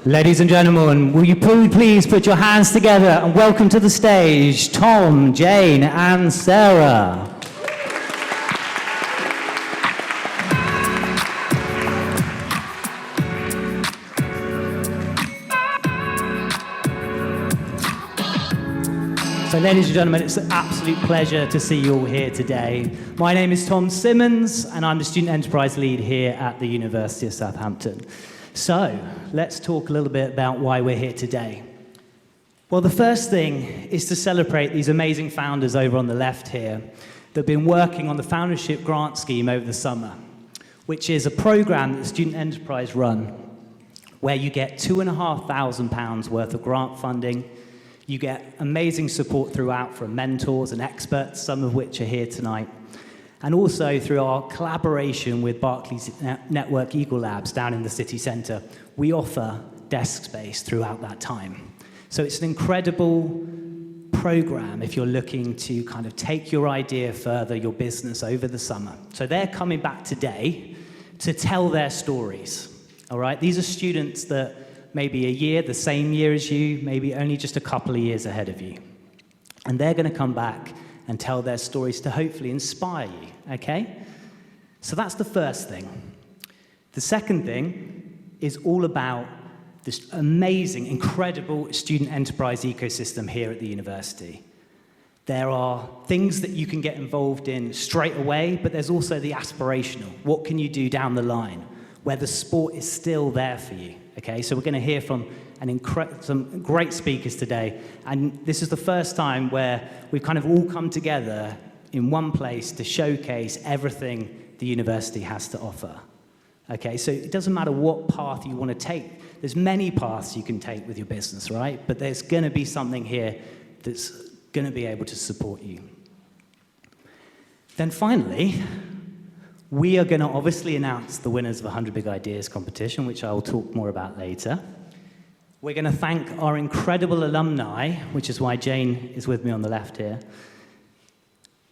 Ladies and gentlemen, will you please put your hands together and welcome to the stage Tom, Jane, and Sarah. So ladies and gentlemen, it's an absolute pleasure to see you all here today. My name is Tom Simmons, and I'm the Student Enterprise Lead here at the University of Southampton. So, let's talk a little bit about why we're here today. Well, the first thing is to celebrate these amazing founders over on the left here that have been working on the Foundership Grant Scheme over the summer, which is a program that the Student Enterprise run, where you get £2,500 worth of grant funding. You get amazing support throughout from mentors and experts, some of which are here tonight. And also through our collaboration with Barclays Network Eagle Labs down in the city centre, we offer desk space throughout that time. So it's an incredible program if you're looking to kind of take your idea further, your business over the summer. So they're coming back today to tell their stories, all right? These are students that maybe a year, the same year as you, maybe only just a couple of years ahead of you. And they're going to come back and tell their stories to hopefully inspire you, okay? So that's the first thing. The second thing is all about this amazing, incredible student enterprise ecosystem here at the university. There are things that you can get involved in straight away, but there's also the aspirational. What can you do down the line, where the sport is still there for you, okay? So we're going to hear from some great speakers today, and this is the first time where we've kind of all come together in one place to showcase everything the university has to offer. Okay, so it doesn't matter what path you want to take. There's many paths you can take with your business, right? But there's going to be something here that's going to be able to support you. Then finally, we are going to obviously announce the winners of the 100 Big Ideas competition, which I will talk more about later. We're going to thank our incredible alumni, which is why Jane is with me on the left here.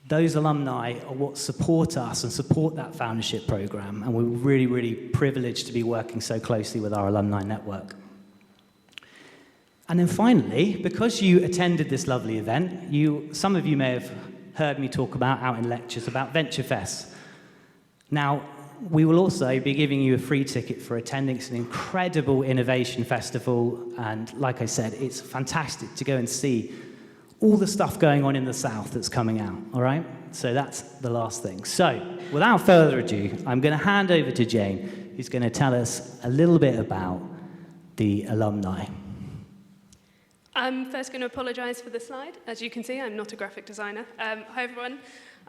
Those alumni are what support us and support that foundership program, and we're really, really privileged to be working so closely with our alumni network. And then finally, because you attended this lovely event, some of you may have heard me talk about out in lectures about VentureFest. Now, we will also be giving you a free ticket for attending. It's an incredible innovation festival, and like I said, it's fantastic to go and see all the stuff going on in the South that's coming out, all right? So that's the last thing. So, without further ado, I'm going to hand over to Jane, who's going to tell us a little bit about the alumni. I'm first going to apologise for the slide. As you can see, I'm not a graphic designer. Hi, everyone.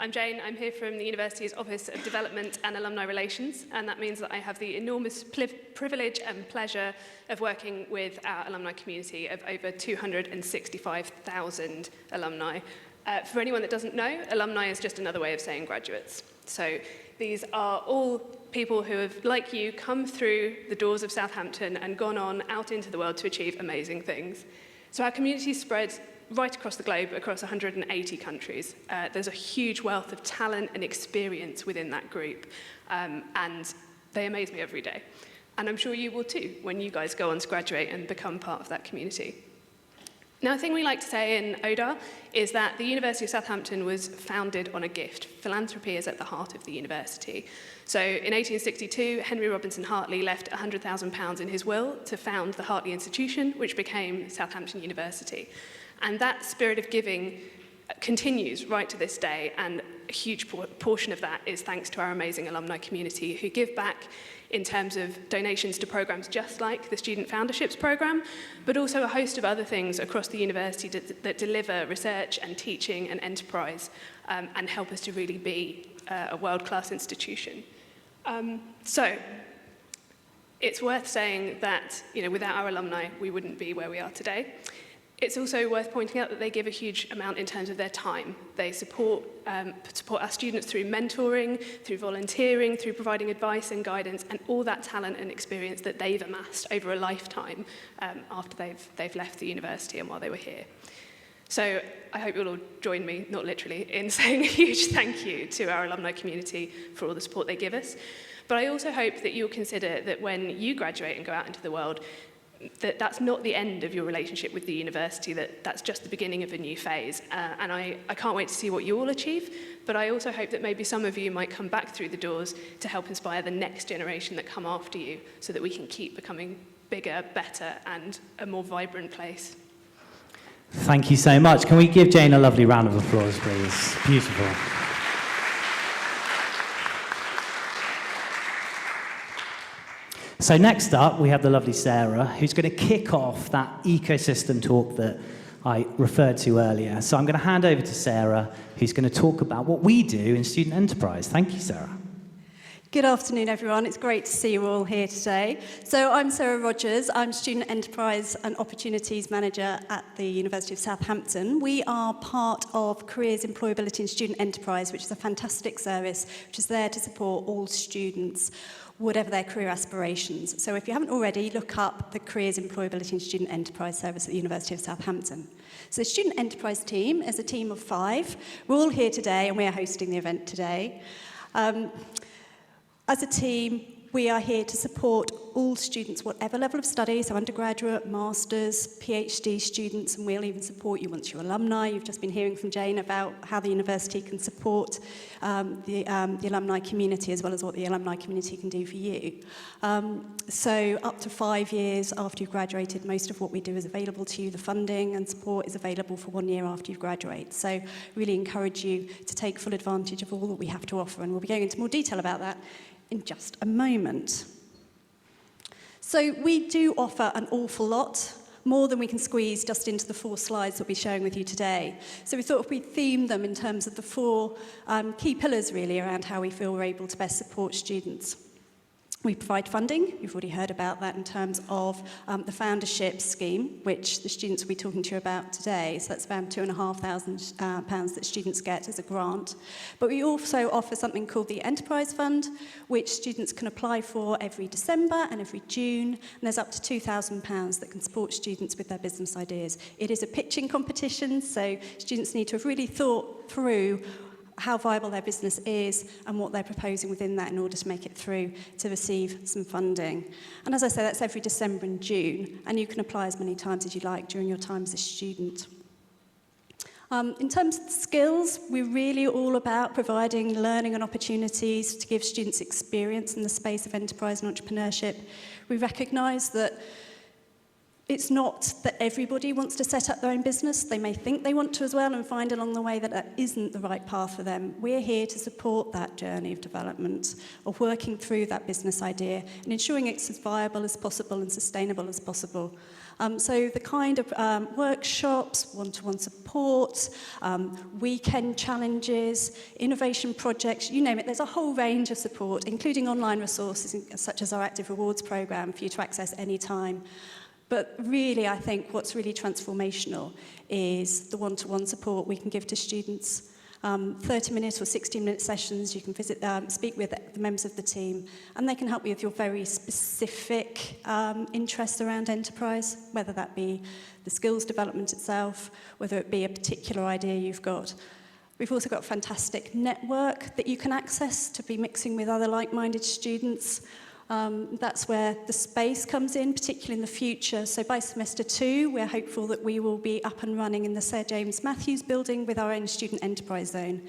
I'm Jane. I'm here from the university's Office of Development and Alumni Relations, and that means that I have the enormous privilege and pleasure of working with our alumni community of over 265,000 alumni. For anyone that doesn't know, alumni is just another way of saying graduates. So these are all people who have, like you, come through the doors of Southampton and gone on out into the world to achieve amazing things. So our community spreads right across the globe, across 180 countries. There's a huge wealth of talent and experience within that group, and they amaze me every day. And I'm sure you will too, when you guys go on to graduate and become part of that community. Now, a thing we like to say in ODAR is that the University of Southampton was founded on a gift. Philanthropy is at the heart of the university. So in 1862, Henry Robinson Hartley left £100,000 in his will to found the Hartley Institution, which became Southampton University. And that spirit of giving continues right to this day, and a huge portion of that is thanks to our amazing alumni community who give back in terms of donations to programs just like the Student Founderships program, but also a host of other things across the university that deliver research and teaching and enterprise and help us to really be a world-class institution. So it's worth saying that, without our alumni, we wouldn't be where we are today. It's also worth pointing out that they give a huge amount in terms of their time. They support our students through mentoring, through volunteering, through providing advice and guidance, and all that talent and experience that they've amassed over a lifetime after they've left the university and while they were here. So I hope you'll all join me, not literally, in saying a huge thank you to our alumni community for all the support they give us. But I also hope that you'll consider that when you graduate and go out into the world, that's not the end of your relationship with the university, that's just the beginning of a new phase. And I can't wait to see what you all achieve, but I also hope that maybe some of you might come back through the doors to help inspire the next generation that come after you, so that we can keep becoming bigger, better, and a more vibrant place. Thank you so much. Can we give Jane a lovely round of applause, please? Beautiful. So next up, we have the lovely Sarah, who's going to kick off that ecosystem talk that I referred to earlier. So I'm going to hand over to Sarah, who's going to talk about what we do in student enterprise. Thank you, Sarah. Good afternoon, everyone. It's great to see you all here today. So I'm Sarah Rogers. I'm Student Enterprise and Opportunities Manager at the University of Southampton. We are part of Careers, Employability and Student Enterprise, which is a fantastic service which is there to support all students, whatever their career aspirations. So if you haven't already, look up the Careers, Employability and Student Enterprise service at the University of Southampton. So the Student Enterprise team is a team of 5. We're all here today and we are hosting the event today. As a team, we are here to support all students, whatever level of study, so undergraduate, masters, PhD students, and we'll even support you once you're alumni. You've just been hearing from Jane about how the university can support the alumni community, as well as what the alumni community can do for you. So up to 5 years after you've graduated, most of what we do is available to you. The funding and support is available for 1 year after you've graduated. So really encourage you to take full advantage of all that we have to offer, and we'll be going into more detail about that in just a moment. So we do offer an awful lot, more than we can squeeze just into the 4 slides that we'll be sharing with you today. So we thought if we themed them in terms of the 4 key pillars really around how we feel we're able to best support students. We provide funding. You've already heard about that in terms of the foundership scheme, which the students will be talking to you about today. So that's around £2,500 that students get as a grant. But we also offer something called the Enterprise Fund, which students can apply for every December and every June. And there's up to £2,000 that can support students with their business ideas. It is a pitching competition, so students need to have really thought through how viable their business is and what they're proposing within that in order to make it through to receive some funding. And as I say, that's every December and June, and you can apply as many times as you like during your time as a student. In terms of skills, we're really all about providing learning and opportunities to give students experience in the space of enterprise and entrepreneurship. We recognise that it's not that everybody wants to set up their own business. They may think they want to as well and find along the way that that isn't the right path for them. We're here to support that journey of development, of working through that business idea and ensuring it's as viable as possible and sustainable as possible. So the kind of workshops, one-to-one support, weekend challenges, innovation projects, you name it, there's a whole range of support, including online resources such as our Active Rewards programme for you to access any time. But really, I think what's really transformational is the one-to-one support we can give to students. 30-minute or 60-minute sessions, you can visit, speak with the members of the team, and they can help you with your very specific interests around enterprise, whether that be the skills development itself, whether it be a particular idea you've got. We've also got a fantastic network that you can access to be mixing with other like-minded students. That's where the space comes in, particularly in the future. So by semester 2, we're hopeful that we will be up and running in the Sir James Matthews building with our own student enterprise zone.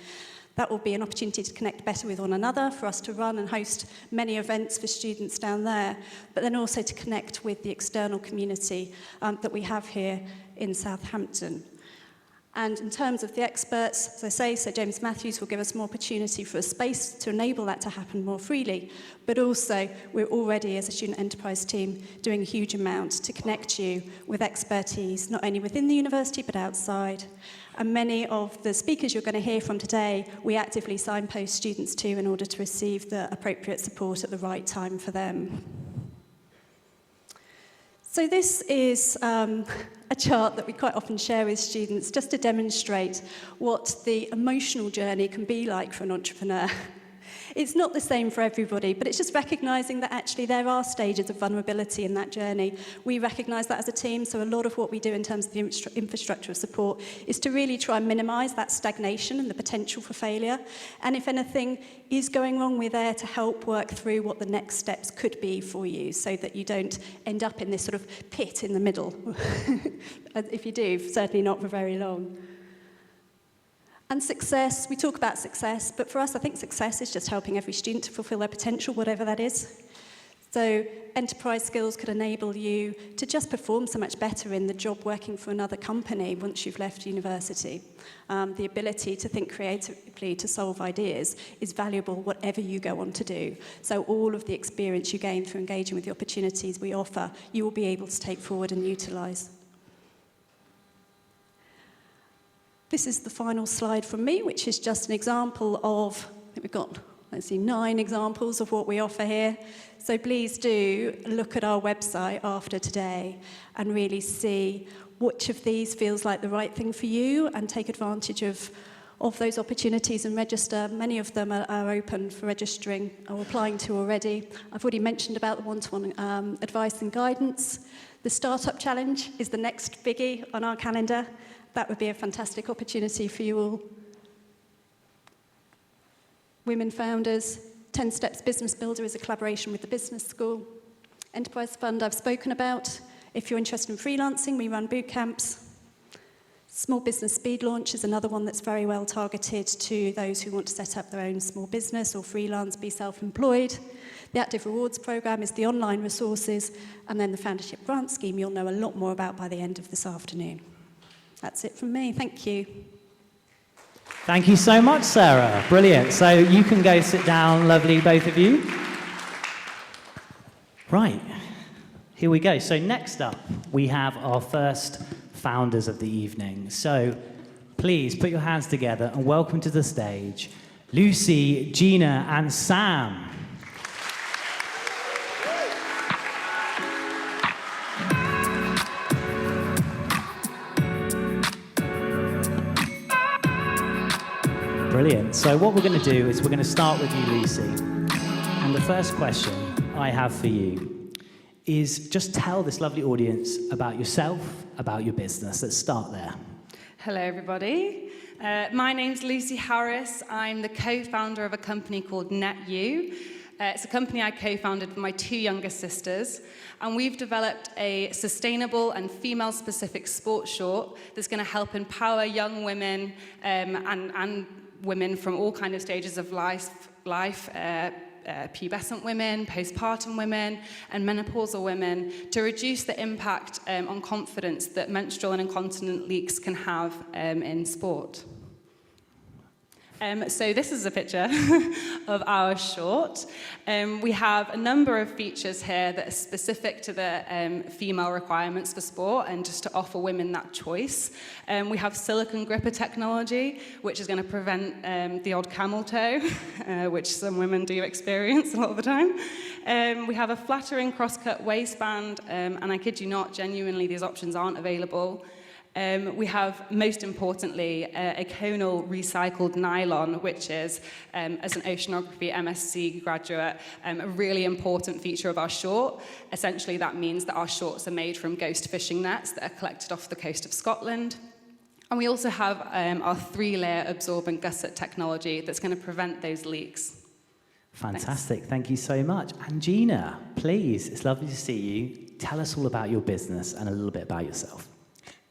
That will be an opportunity to connect better with one another, for us to run and host many events for students down there, but then also to connect with the external community that we have here in Southampton. And in terms of the experts, as I say, Sir James Matthews will give us more opportunity for a space to enable that to happen more freely. But also, we're already, as a student enterprise team, doing a huge amount to connect you with expertise, not only within the university, but outside. And many of the speakers you're going to hear from today, we actively signpost students to in order to receive the appropriate support at the right time for them. So this is a chart that we quite often share with students just to demonstrate what the emotional journey can be like for an entrepreneur. It's not the same for everybody, but it's just recognising that actually there are stages of vulnerability in that journey. We recognise that as a team, so a lot of what we do in terms of the infrastructure of support is to really try and minimise that stagnation and the potential for failure. And if anything is going wrong, we're there to help work through what the next steps could be for you so that you don't end up in this sort of pit in the middle. If you do, certainly not for very long. And success, we talk about success, but for us, I think success is just helping every student to fulfill their potential, whatever that is. So enterprise skills could enable you to just perform so much better in the job working for another company once you've left university. The ability to think creatively, to solve ideas, is valuable whatever you go on to do. So all of the experience you gain through engaging with the opportunities we offer, you will be able to take forward and utilise. This is the final slide from me, which is just an example of, I think we've got, 9 examples of what we offer here. So please do look at our website after today and really see which of these feels like the right thing for you and take advantage of those opportunities and register. Many of them are open for registering or applying to already. I've already mentioned about the one-to-one advice and guidance. The Startup Challenge is the next biggie on our calendar. That would be a fantastic opportunity for you all. Women Founders, 10 Steps Business Builder is a collaboration with the Business School. Enterprise Fund I've spoken about. If you're interested in freelancing, we run boot camps. Small Business Speed Launch is another one that's very well targeted to those who want to set up their own small business or freelance, be self-employed. The Active Rewards Programme is the online resources, and then the Foundership Grant Scheme you'll know a lot more about by the end of this afternoon. That's it from me. Thank you. Thank you so much, Sarah. Brilliant. So you can go sit down, lovely, both of you. Right. Here we go. So next up, we have our first founders of the evening. So please put your hands together and welcome to the stage Lucy, Gina, and Sam. Brilliant. So what we're going to do is we're going to start with you, Lucy. And the first question I have for you is just tell this lovely audience about yourself, about your business. Let's start there. Hello, everybody. My name's Lucy Harris. I'm the co-founder of a company called NetU. It's a company I co-founded with my 2 younger sisters, and we've developed a sustainable and female-specific sports short that's going to help empower young women and women from all kind of stages of life, pubescent women, postpartum women, and menopausal women, to reduce the impact on confidence that menstrual and incontinent leaks can have in sport. So this is a picture of our short. We have a number of features here that are specific to the female requirements for sport and just to offer women that choice. We have silicone gripper technology, which is going to prevent the odd camel toe, which some women do experience a lot of the time. We have a flattering cross-cut waistband, and I kid you not, genuinely, these options aren't available. We have, most importantly, a conal recycled nylon, which is, as an oceanography MSc graduate, a really important feature of our short. Essentially, that means that our shorts are made from ghost fishing nets that are collected off the coast of Scotland. And we also have our 3-layer absorbent gusset technology that's going to prevent those leaks. Fantastic. Thank you so much. And Gina, please, it's lovely to see you. Tell us all about your business and a little bit about yourself.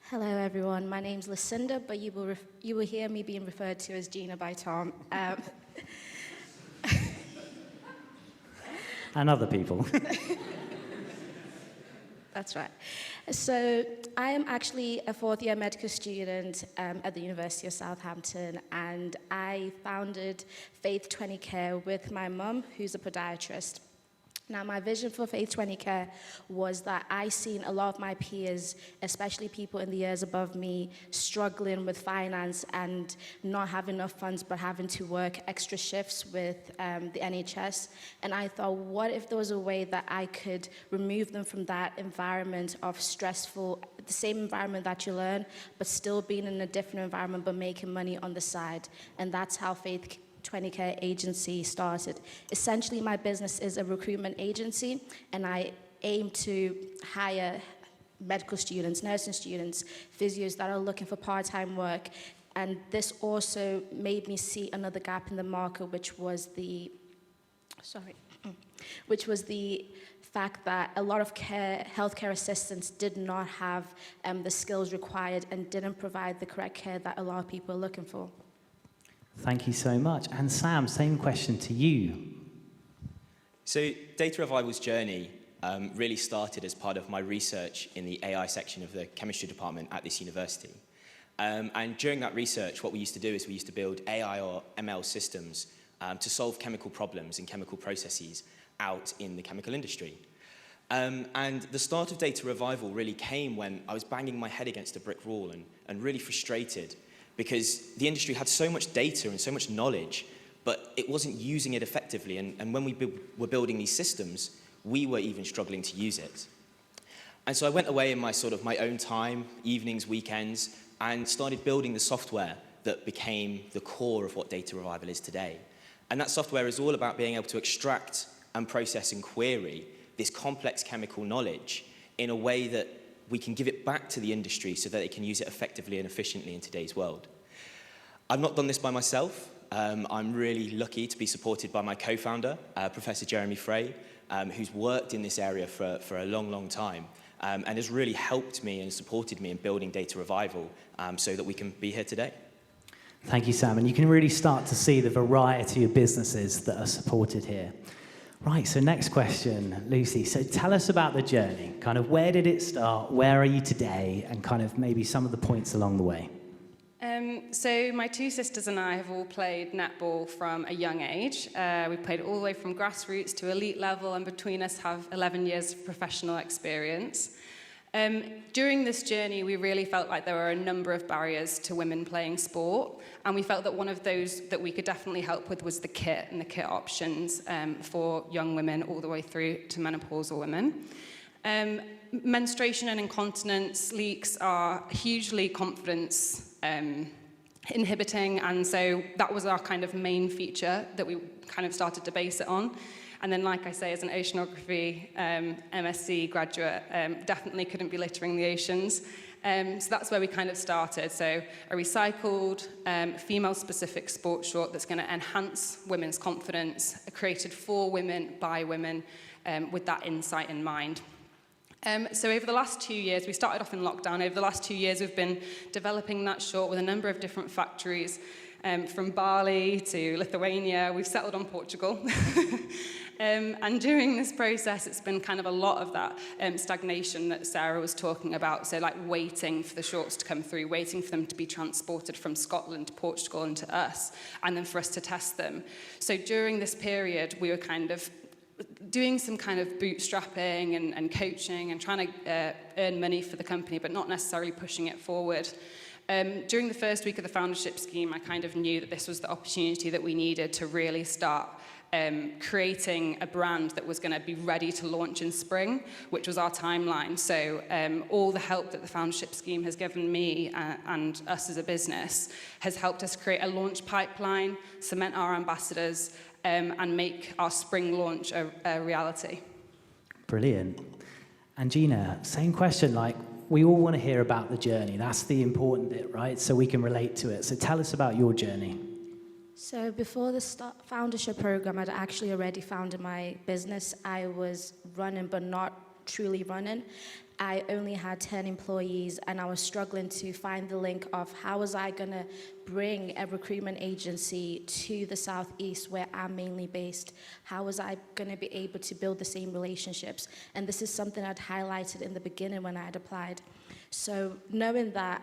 Hello, everyone. My name's Lucinda, but you will hear me being referred to as Gina by Tom. And other people. That's right. So I am actually a 4th-year medical student at the University of Southampton, and I founded Faith 20 Care with my mum, who's a podiatrist. Now, my vision for Faith 20 Care was that I seen a lot of my peers, especially people in the years above me, struggling with finance and not having enough funds, but having to work extra shifts with the NHS. And I thought, what if there was a way that I could remove them from that environment of stressful, the same environment that you learn, but still being in a different environment, but making money on the side. And that's how Faith 20 Care agency started. Essentially, my business is a recruitment agency, and I aim to hire medical students, nursing students, physios that are looking for part-time work. And this also made me see another gap in the market, which was the fact that a lot of healthcare assistants did not have the skills required and didn't provide the correct care that a lot of people are looking for. Thank you so much. And Sam, same question to you. So Data Revival's journey really started as part of my research in the AI section of the chemistry department at this university. And during that research, what we used to do is we used to build AI or ML systems to solve chemical problems and chemical processes out in the chemical industry. And the start of Data Revival really came when I was banging my head against a brick wall and really frustrated because the industry had so much data and so much knowledge, but it wasn't using it effectively. And when we were building these systems, we were even struggling to use it. And so I went away in my own time, evenings, weekends, and started building the software that became the core of what Data Revival is today. And that software is all about being able to extract and process and query this complex chemical knowledge in a way that we can give it back to the industry so that they can use it effectively and efficiently in today's world. I've not done this by myself. I'm really lucky to be supported by my co-founder, Professor Jeremy Frey, who's worked in this area for a long, long time and has really helped me and supported me in building Data Revival so that we can be here today. Thank you, Sam. And you can really start to see the variety of businesses that are supported here. Right, so next question, Lucy. So tell us about the journey. Kind of where did it start? Where are you today? And kind of maybe some of the points along the way. So my two sisters and I have all played netball from a young age. We played all the way from grassroots to elite level, and between us have 11 years of professional experience. During this journey, we really felt like there were a number of barriers to women playing sport, and we felt that one of those that we could definitely help with was the kit and the kit options for young women all the way through to menopausal women. Menstruation and incontinence leaks are hugely confidence inhibiting, and so that was our kind of main feature that we kind of started to base it on. And then, like I say, as an oceanography MSc graduate, definitely couldn't be littering the oceans. So that's where we kind of started. So a recycled, female-specific sports short that's going to enhance women's confidence, created for women, by women, with that insight in mind. So over the last 2 years, we started off in lockdown. Over the last 2 years, we've been developing that short with a number of different factories, from Bali to Lithuania. We've settled on Portugal. And during this process, it's been kind of a lot of that stagnation that Sarah was talking about. So like waiting for the shorts to come through, waiting for them to be transported from Scotland to Portugal and to us, and then for us to test them. So during this period, we were kind of doing some kind of bootstrapping and coaching and trying to earn money for the company, but not necessarily pushing it forward. During the first week of the foundership scheme, I kind of knew that this was the opportunity that we needed to really start creating a brand that was going to be ready to launch in spring, which was our timeline. So all the help that the foundership scheme has given me and us as a business has helped us create a launch pipeline, cement our ambassadors, and make our spring launch a reality. Brilliant. And Gina, same question, like, we all want to hear about the journey. That's the important bit, right? So we can relate to it. So tell us about your journey. So before the foundership program, I'd actually already founded my business. I was running, but not truly running. I only had 10 employees, and I was struggling to find the link of how was I going to bring a recruitment agency to the Southeast where I'm mainly based. How was I going to be able to build the same relationships? And this is something I'd highlighted in the beginning when I had applied. So knowing that,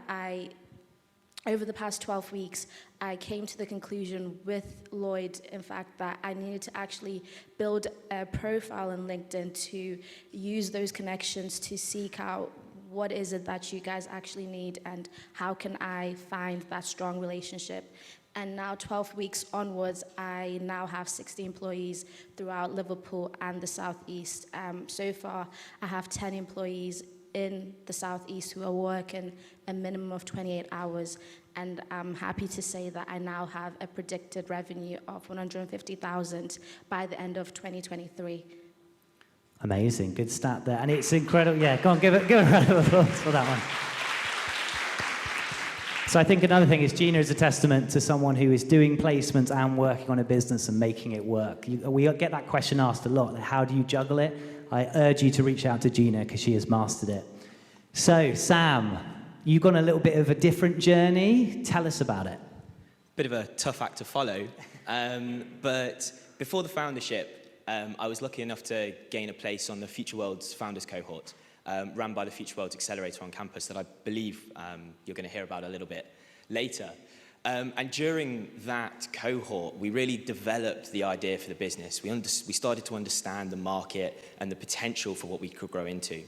over the past 12 weeks, I came to the conclusion with Lloyd, in fact, that I needed to actually build a profile on LinkedIn to use those connections to seek out what is it that you guys actually need and how can I find that strong relationship. And now 12 weeks onwards, I now have 60 employees throughout Liverpool and the Southeast. So far, I have 10 employees in the Southeast who are working a minimum of 28 hours. And I'm happy to say that I now have a predicted revenue of 150,000 by the end of 2023. Amazing, good stat there. And it's incredible. Yeah, go on, give it a round of applause for that one. So I think another thing is Gina is a testament to someone who is doing placements and working on a business and making it work. We get that question asked a lot, like, how do you juggle it? I urge you to reach out to Gina because she has mastered it. So, Sam, you've gone a little bit of a different journey. Tell us about it. Bit of a tough act to follow, but before the foundership, I was lucky enough to gain a place on the Future Worlds Founders Cohort, run by the Future Worlds Accelerator on campus that I believe you're going to hear about a little bit later. And during that cohort, we really developed the idea for the business. We started to understand the market and the potential for what we could grow into.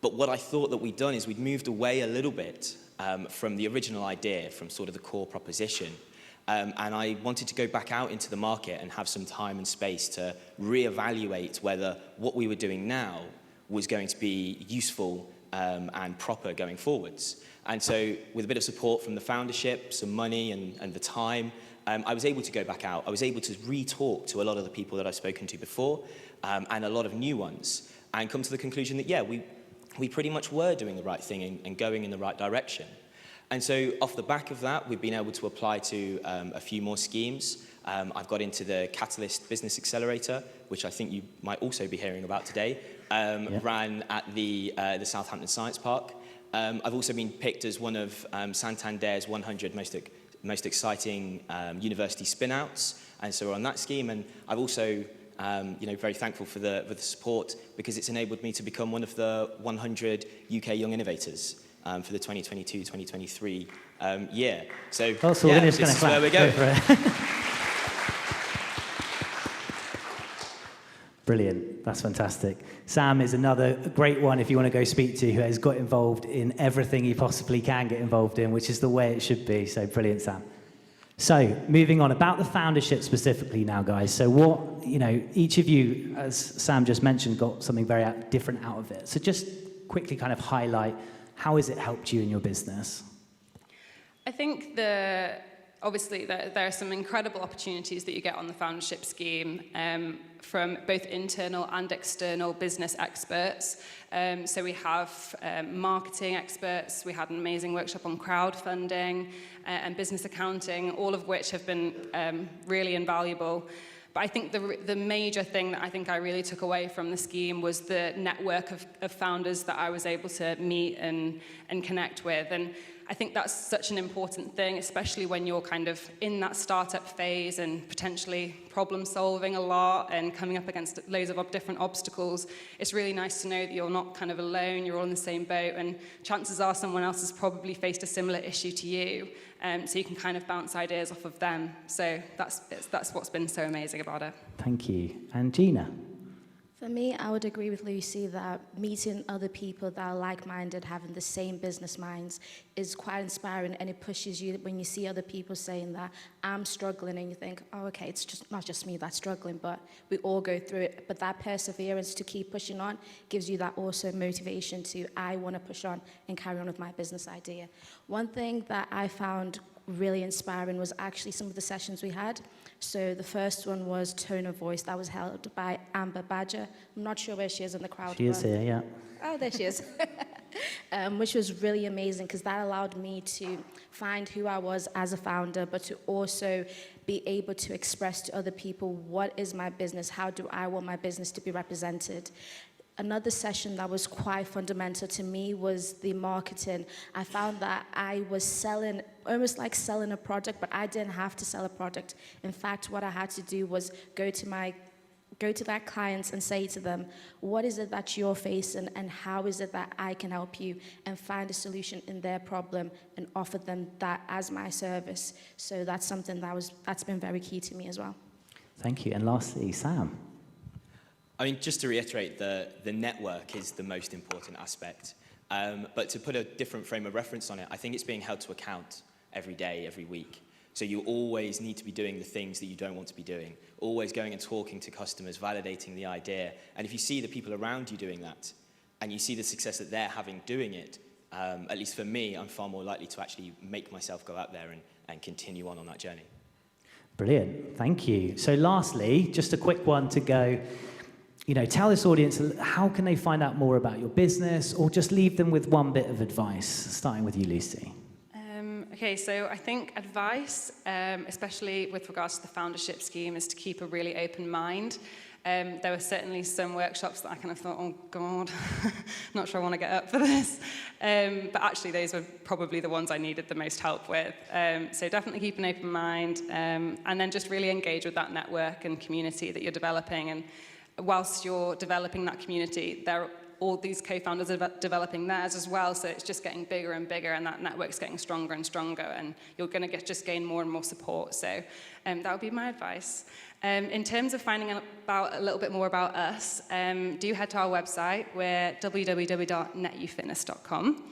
But what I thought that we'd done is we'd moved away a little bit from the original idea, from sort of the core proposition. And I wanted to go back out into the market and have some time and space to reevaluate whether what we were doing now was going to be useful and proper going forwards. And so with a bit of support from the foundership, some money and the time, I was able to go back out. I was able to re-talk to a lot of the people that I've spoken to before and a lot of new ones and come to the conclusion that, yeah, we pretty much were doing the right thing and going in the right direction. And so off the back of that, we've been able to apply to a few more schemes. I've got into the Catalyst Business Accelerator, which I think you might also be hearing about today, ran at the Southampton Science Park. I've also been picked as one of Santander's 100 most exciting university spin-outs, and so we're on that scheme. And I've also, very thankful for the support because it's enabled me to become one of the 100 UK Young Innovators for the 2022-2023 year. So, we're just going to clap. Where we go. For it. Brilliant. That's fantastic. Sam is another great one if you want to go speak to, who has got involved in everything he possibly can get involved in, which is the way it should be. So brilliant, Sam. So moving on, about the foundership specifically now, guys. So what, each of you, as Sam just mentioned, got something very different out of it. So just quickly kind of highlight, how has it helped you in your business? I think obviously there are some incredible opportunities that you get on the foundership scheme from both internal and external business experts. So we have marketing experts, we had an amazing workshop on crowdfunding and business accounting, all of which have been really invaluable. But I think the major thing that I think I really took away from the scheme was the network of founders that I was able to meet and connect with. And I think that's such an important thing, especially when you're kind of in that startup phase and potentially problem solving a lot and coming up against loads of different obstacles. It's really nice to know that you're not kind of alone, you're all in the same boat, and chances are someone else has probably faced a similar issue to you, so you can kind of bounce ideas off of them. So that's what's been so amazing about it. Thank you. And Gina? For me, I would agree with Lucy that meeting other people that are like-minded, having the same business minds, is quite inspiring, and it pushes you when you see other people saying that I'm struggling, and you think, oh, okay, it's just not just me that's struggling, but we all go through it. But that perseverance to keep pushing on gives you that also motivation to, I want to push on and carry on with my business idea. One thing that I found really inspiring was actually some of the sessions we had. So the first one was Tone of Voice, that was held by Amber Badger. I'm not sure where she is in the crowd. She is here, yeah. Oh, there she is. Which was really amazing because that allowed me to find who I was as a founder, but to also be able to express to other people, what is my business? How do I want my business to be represented? Another session that was quite fundamental to me was the marketing. I found that I was selling, almost like selling a product, but I didn't have to sell a product. In fact, what I had to do was go to their clients and say to them, what is it that you're facing and how is it that I can help you, and find a solution in their problem and offer them that as my service. So that's something that's been very key to me as well. Thank you. And lastly, Sam. I mean, just to reiterate, the network is the most important aspect. But to put a different frame of reference on it, I think it's being held to account every day, every week. So you always need to be doing the things that you don't want to be doing, always going and talking to customers, validating the idea. And if you see the people around you doing that, and you see the success that they're having doing it, at least for me, I'm far more likely to actually make myself go out there and continue on that journey. Brilliant, thank you. So lastly, just a quick one to go, tell this audience, how can they find out more about your business, or just leave them with one bit of advice, starting with you, Lucy. Okay, so I think advice, especially with regards to the foundership scheme, is to keep a really open mind. There were certainly some workshops that I kind of thought, oh God, not sure I want to get up for this. But actually those were probably the ones I needed the most help with. So definitely keep an open mind, and then just really engage with that network and community that you're developing. And whilst you're developing that community, all these co-founders are developing theirs as well, so it's just getting bigger and bigger, and that network's getting stronger and stronger, and you're going to just gain more and more support. So that would be my advice. In terms of finding out a little bit more about us, do head to our website. We're www.netufitness.com.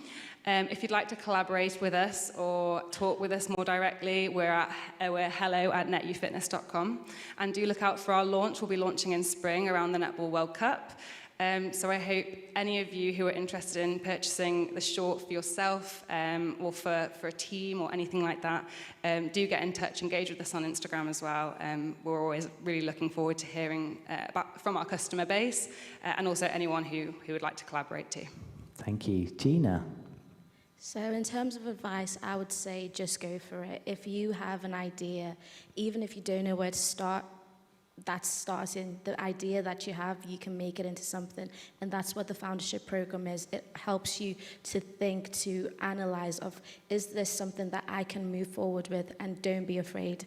If you'd like to collaborate with us or talk with us more directly, we're hello@netufitness.com. And do look out for our launch. We'll be launching in spring around the Netball World Cup. So I hope any of you who are interested in purchasing the short for yourself, or for a team or anything like that, do get in touch, engage with us on Instagram as well. We're always really looking forward to hearing from our customer base, and also anyone who would like to collaborate too. Thank you. Gina? So in terms of advice, I would say just go for it. If you have an idea, even if you don't know where to start, that's starting. The idea that you have, you can make it into something, and that's what the foundership program is. It helps you to think, to analyze of, is this something that I can move forward with, and don't be afraid.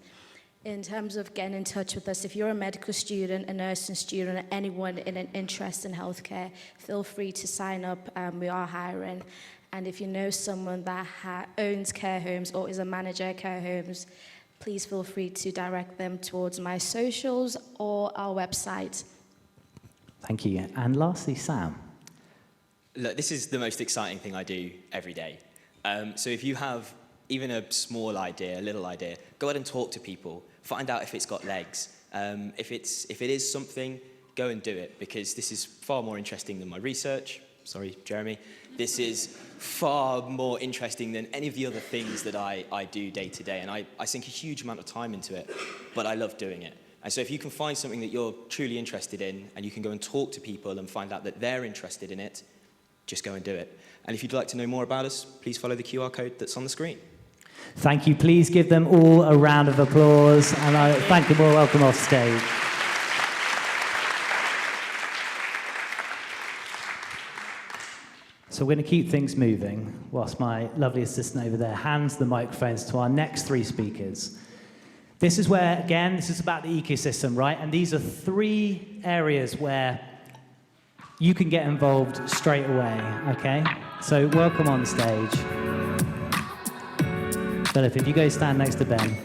In terms of getting in touch with us, if you're a medical student, a nursing student, or anyone in an interest in healthcare, feel free to sign up. We are hiring. And if you know someone that owns care homes or is a manager at care homes, please feel free to direct them towards my socials or our website. Thank you. And lastly, Sam. Look, this is the most exciting thing I do every day. So if you have even a small idea, a little idea, go out and talk to people. Find out if it's got legs. If it is something, go and do it, because this is far more interesting than my research. Sorry, Jeremy. This is far more interesting than any of the other things that I do day to day. And I sink a huge amount of time into it, but I love doing it. And so if you can find something that you're truly interested in, and you can go and talk to people and find out that they're interested in it, just go and do it. And if you'd like to know more about us, please follow the QR code that's on the screen. Thank you. Please give them all a round of applause, and I thank them all. Welcome off stage. So we're going to keep things moving whilst my lovely assistant over there hands the microphones to our next three speakers. This is where, again, this is about the ecosystem, right? And these are three areas where you can get involved straight away, okay? So welcome on stage. Philip, if you go stand next to Ben,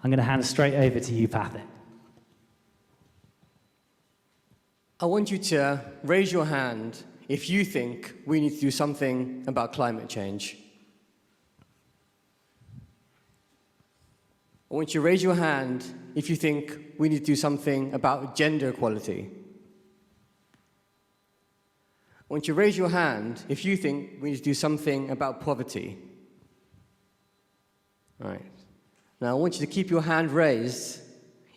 I'm going to hand straight over to you, Pathik. I want you to raise your hand if you think we need to do something about climate change. I want you to raise your hand if you think we need to do something about gender equality. I want you to raise your hand if you think we need to do something about poverty. All right. Now I want you to keep your hand raised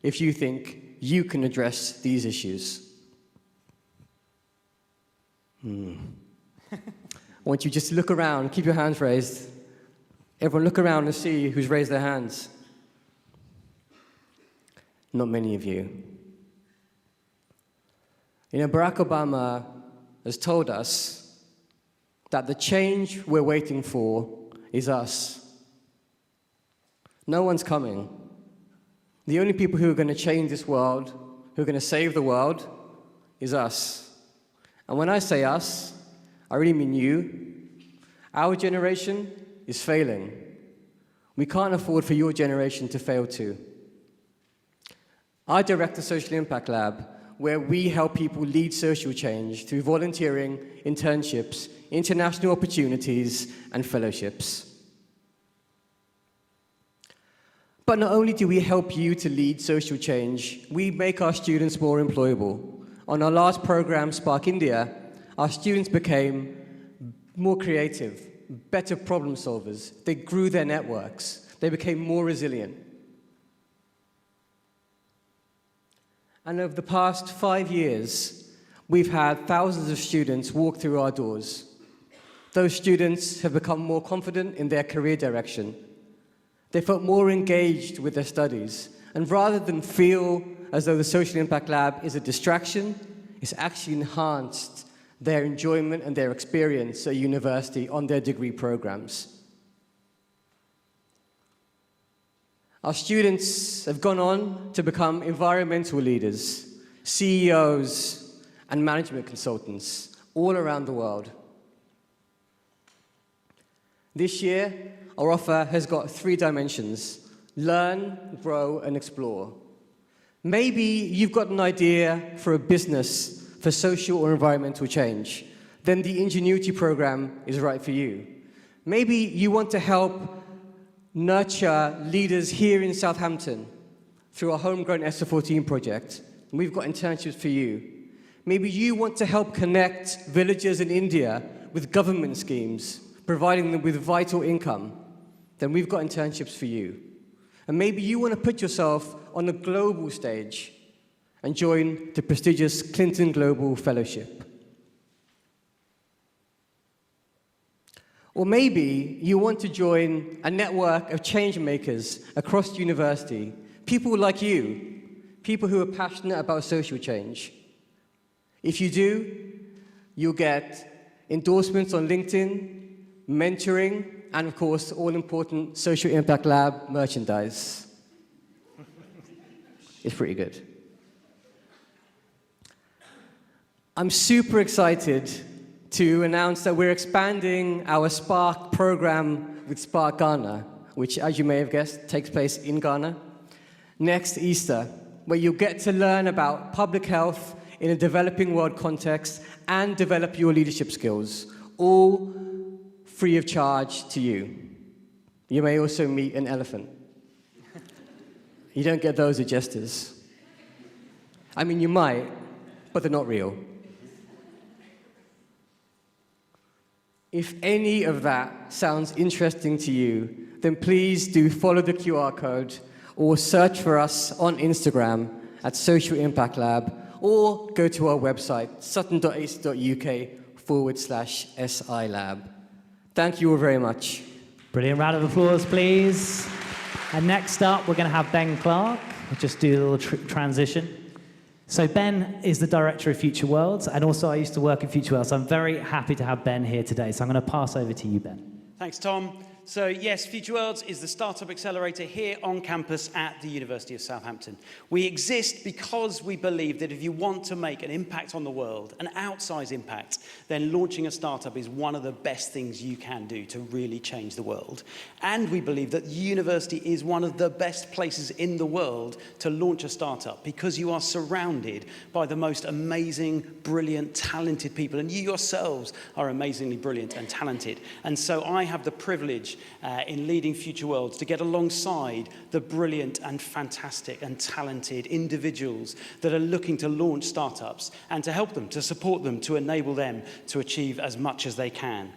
if you think you can address these issues. I want you just to look around, keep your hands raised. Everyone look around and see who's raised their hands. Not many of you. Barack Obama has told us that the change we're waiting for is us. No one's coming. The only people who are going to change this world, who are going to save the world, is us. And when I say us, I really mean you. Our generation is failing. We can't afford for your generation to fail too. I direct the Social Impact Lab, where we help people lead social change through volunteering, internships, international opportunities, and fellowships. But not only do we help you to lead social change, we make our students more employable. on our last program, Spark India, our students became more creative, better problem solvers. They grew their networks. They became more resilient. And over the past 5 years, we've had thousands of students walk through our doors. Those students have become more confident in their career direction. They felt more engaged with their studies. And rather than feel as though the Social Impact Lab is a distraction, it's actually enhanced their enjoyment and their experience at university on their degree programs. Our students have gone on to become environmental leaders, CEOs, and management consultants all around the world. This year, our offer has got 3 dimensions: learn, grow, and explore. Maybe you've got an idea for a business for social or environmental change. Then the Ingenuity program is right for you. Maybe you want to help nurture leaders here in Southampton through our homegrown SO14 project. We've got internships for you. Maybe you want to help connect villagers in India with government schemes, providing them with vital income. Then we've got internships for you. And maybe you want to put yourself on a global stage and join the prestigious Clinton Global Fellowship. Or maybe you want to join a network of change makers across the university, people like you, people who are passionate about social change. If you do, you'll get endorsements on LinkedIn, mentoring, and of course, all-important Social Impact Lab merchandise. It's pretty good. I'm super excited to announce that we're expanding our Spark program with Spark Ghana, which, as you may have guessed, takes place in Ghana, next Easter, where you'll get to learn about public health in a developing world context and develop your leadership skills, all free of charge to you. You may also meet an elephant. You don't get those at Jesters. I mean, you might, but they're not real. If any of that sounds interesting to you, then please do follow the QR code or search for us on Instagram at Social Impact Lab, or go to our website, sutton.ac.uk/SI Lab. Thank you all very much. Brilliant round of applause, please. And next up, we're going to have Ben Clark. We'll just do a little transition. So Ben is the director of Future Worlds, and also I used to work in Future Worlds, so I'm very happy to have Ben here today. So I'm going to pass over to you, Ben. Thanks, Tom. So yes, Future Worlds is the startup accelerator here on campus at the University of Southampton. We exist because we believe that if you want to make an impact on the world, an outsized impact, then launching a startup is one of the best things you can do to really change the world. And we believe that the university is one of the best places in the world to launch a startup because you are surrounded by the most amazing, brilliant, talented people. And you yourselves are amazingly brilliant and talented. And so I have the privilege in leading Future Worlds to get alongside the brilliant and fantastic and talented individuals that are looking to launch startups and to help them, to support them, to enable them to achieve as much as they can.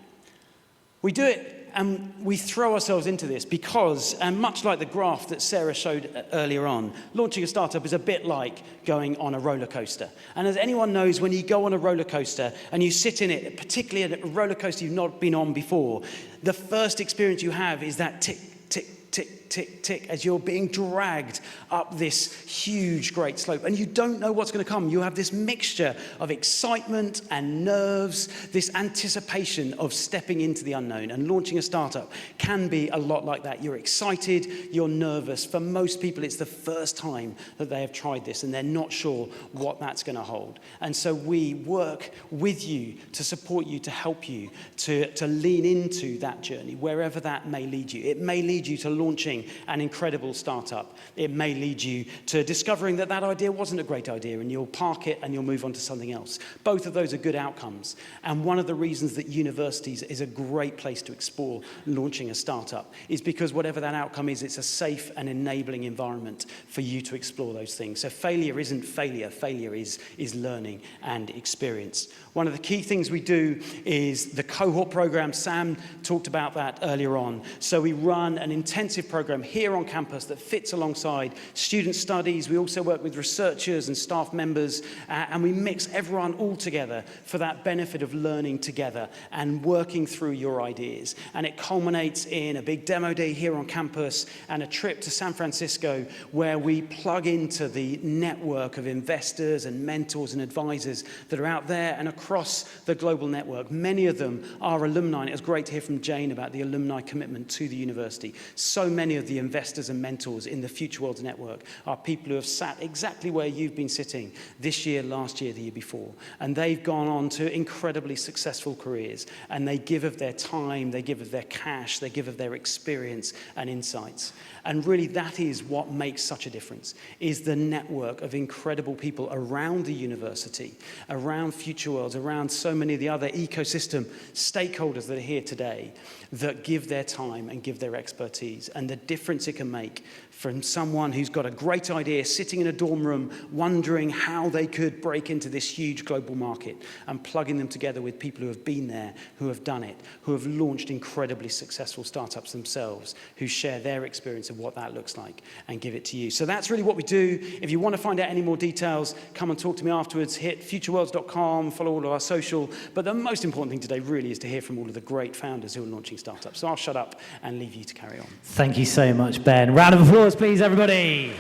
We do it and we throw ourselves into this because, and much like the graph that Sarah showed earlier on, launching a startup is a bit like going on a roller coaster. And as anyone knows, when you go on a roller coaster and you sit in it, particularly a roller coaster you've not been on before, the first experience you have is that tick, tick, tick, tick, tick, as you're being dragged up this huge, great slope. And you don't know what's going to come. You have this mixture of excitement and nerves, this anticipation of stepping into the unknown. And launching a startup can be a lot like that. You're excited, you're nervous. For most people, it's the first time that they have tried this, and they're not sure what that's going to hold. And so we work with you to support you, to help you, to lean into that journey, wherever that may lead you. It may lead you to launching launching an incredible startup. It may lead you to discovering that that idea wasn't a great idea, and you'll park it and you'll move on to something else. Both of those are good outcomes. And one of the reasons that universities is a great place to explore launching a startup is because whatever that outcome is, it's a safe and enabling environment for you to explore those things. So failure isn't failure. Failure is learning and experience. One of the key things we do is the cohort program. Sam talked about that earlier on. So we run an intensive program here on campus that fits alongside student studies. We also work with researchers and staff members, and we mix everyone all together for that benefit of learning together and working through your ideas. And it culminates in a big demo day here on campus and a trip to San Francisco where we plug into the network of investors and mentors and advisors that are out there and across the global network. Many of them are alumni, and it was great to hear from Jane about the alumni commitment to the university. So many of the investors and mentors in the Future Worlds Network are people who have sat exactly where you've been sitting this year, last year, the year before. And they've gone on to incredibly successful careers, and they give of their time, they give of their cash, they give of their experience and insights. And really that is what makes such a difference, is the network of incredible people around the university, around Future Worlds, around so many of the other ecosystem stakeholders that are here today that give their time and give their expertise, and the difference it can make from someone who's got a great idea sitting in a dorm room wondering how they could break into this huge global market, and plugging them together with people who have been there, who have done it, who have launched incredibly successful startups themselves, who share their experience of what that looks like and give it to you. So that's really what we do. If you want to find out any more details, come and talk to me afterwards. Hit futureworlds.com, follow all of our social. But the most important thing today really is to hear from all of the great founders who are launching startups. So I'll shut up and leave you to carry on. Thank you so much, Ben. Round of applause, please, everybody.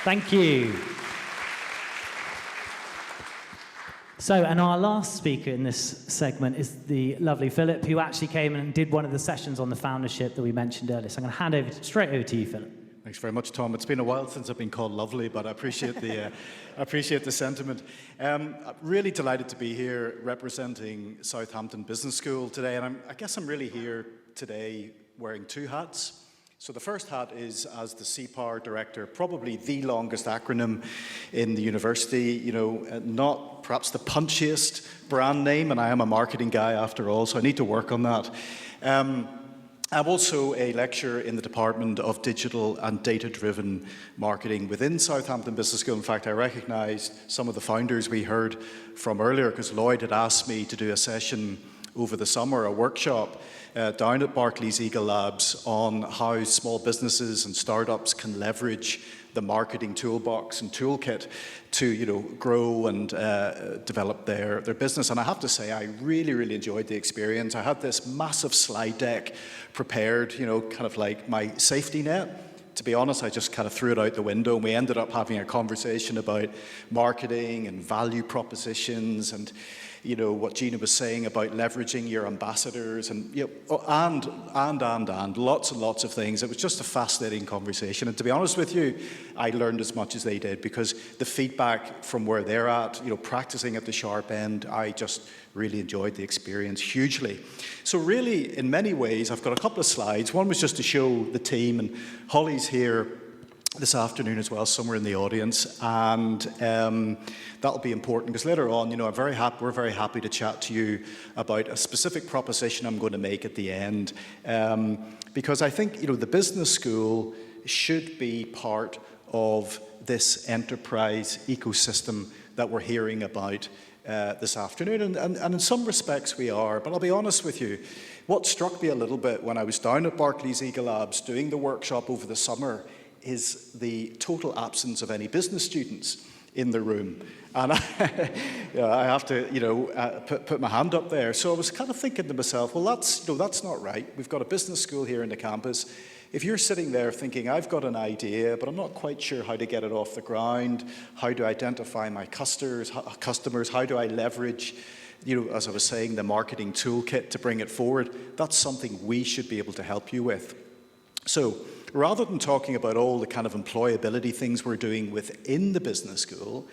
Thank you. So, and our last speaker in this segment is the lovely Philip, who actually came and did one of the sessions on the foundership that we mentioned earlier. So I'm going to hand straight over to you, Philip. Thanks very much, Tom. It's been a while since I've been called lovely, but I appreciate the sentiment. I'm really delighted to be here representing Southampton Business School today, and I guess I'm really here today wearing two hats. So the first hat is as the CPAR director, probably the longest acronym in the university, you know, not perhaps the punchiest brand name, and I am a marketing guy after all, so I need to work on that. I'm also a lecturer in the Department of Digital and Data-Driven Marketing within Southampton Business School. In fact, I recognized some of the founders we heard from earlier because Lloyd had asked me to do a session over the summer, a workshop down at Barclays Eagle Labs on how small businesses and startups can leverage the marketing toolbox and toolkit to, you know, grow and develop their business. And I have to say, I really, really enjoyed the experience. I had this massive slide deck prepared, you know, kind of like my safety net. To be honest, I just kind of threw it out the window, and we ended up having a conversation about marketing and value propositions and, you know, what Gina was saying about leveraging your ambassadors and, you know, and lots and lots of things. It was just a fascinating conversation. And to be honest with you, I learned as much as they did because the feedback from where they're at, you know, practicing at the sharp end, I just really enjoyed the experience hugely. So really, in many ways, I've got a couple of slides. One was just to show the team, and Holly's here this afternoon as well, somewhere in the audience, and that'll be important because later on, you know, we're very happy to chat to you about a specific proposition I'm going to make at the end, because I think, you know, the business school should be part of this enterprise ecosystem that we're hearing about this afternoon, and in some respects we are. But I'll be honest with you, what struck me a little bit when I was down at Barclays Eagle Labs doing the workshop over the summer is the total absence of any business students in the room. And I have to, you know, put my hand up there. So I was kind of thinking to myself, well, that's not right. We've got a business school here in the campus. If you're sitting there thinking, I've got an idea, but I'm not quite sure how to get it off the ground, how to identify my customers, how do I leverage, you know, as I was saying, the marketing toolkit to bring it forward, that's something we should be able to help you with. So rather than talking about all the kind of employability things we're doing within the business school,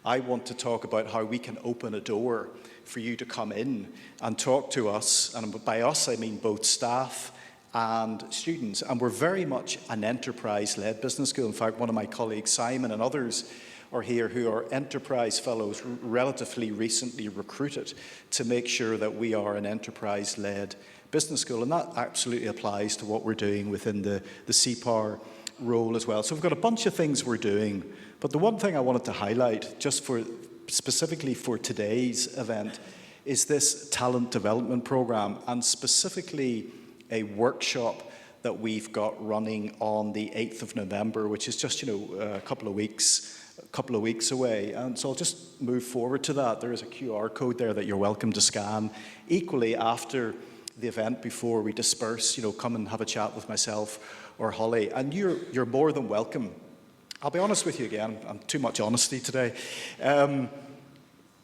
I want to talk about how we can open a door for you to come in and talk to us, and by us I mean both staff and students. And we're very much an enterprise-led business school. In fact, one of my colleagues, Simon, and others are here who are enterprise fellows relatively recently recruited to make sure that we are an enterprise-led business school. And that absolutely applies to what we're doing within the CPAR role as well. So we've got a bunch of things we're doing. But the one thing I wanted to highlight, just specifically for today's event, is this talent development program, and specifically a workshop that we've got running on the 8th of November, which is just, a couple of weeks away. And so I'll just move forward to that. There is a QR code there that you're welcome to scan. Equally, after the event, before we disperse, come and have a chat with myself or Holly. And you're more than welcome. I'll be honest with you again, I'm too much honesty today.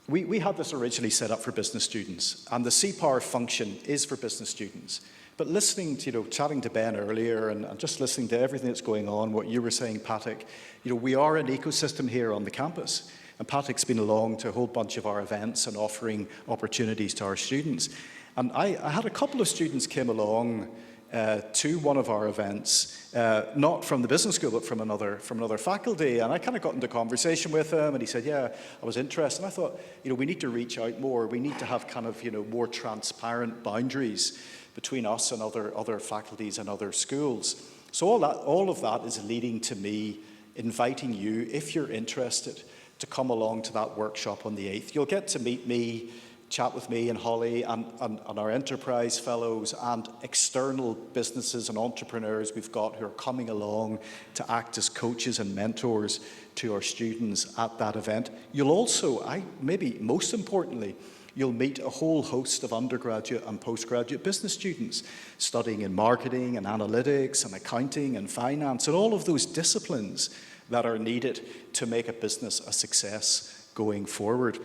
We had this originally set up for business students, and the CPAR function is for business students. But listening to, chatting to Ben earlier and just listening to everything that's going on, what you were saying, Patrick, we are an ecosystem here on the campus. And Patrick's been along to a whole bunch of our events and offering opportunities to our students. And I had a couple of students came along to one of our events, not from the business school, but from another faculty. And I kind of got into conversation with him, and he said, yeah, I was interested. And I thought, we need to reach out more. We need to have kind of, more transparent boundaries between us and other faculties and other schools. So all of that is leading to me inviting you, if you're interested, to come along to that workshop on the 8th. You'll get to meet me, chat with me and Holly and our enterprise fellows and external businesses and entrepreneurs we've got who are coming along to act as coaches and mentors to our students at that event. You'll also, maybe most importantly, you'll meet a whole host of undergraduate and postgraduate business students studying in marketing and analytics and accounting and finance and all of those disciplines that are needed to make a business a success going forward.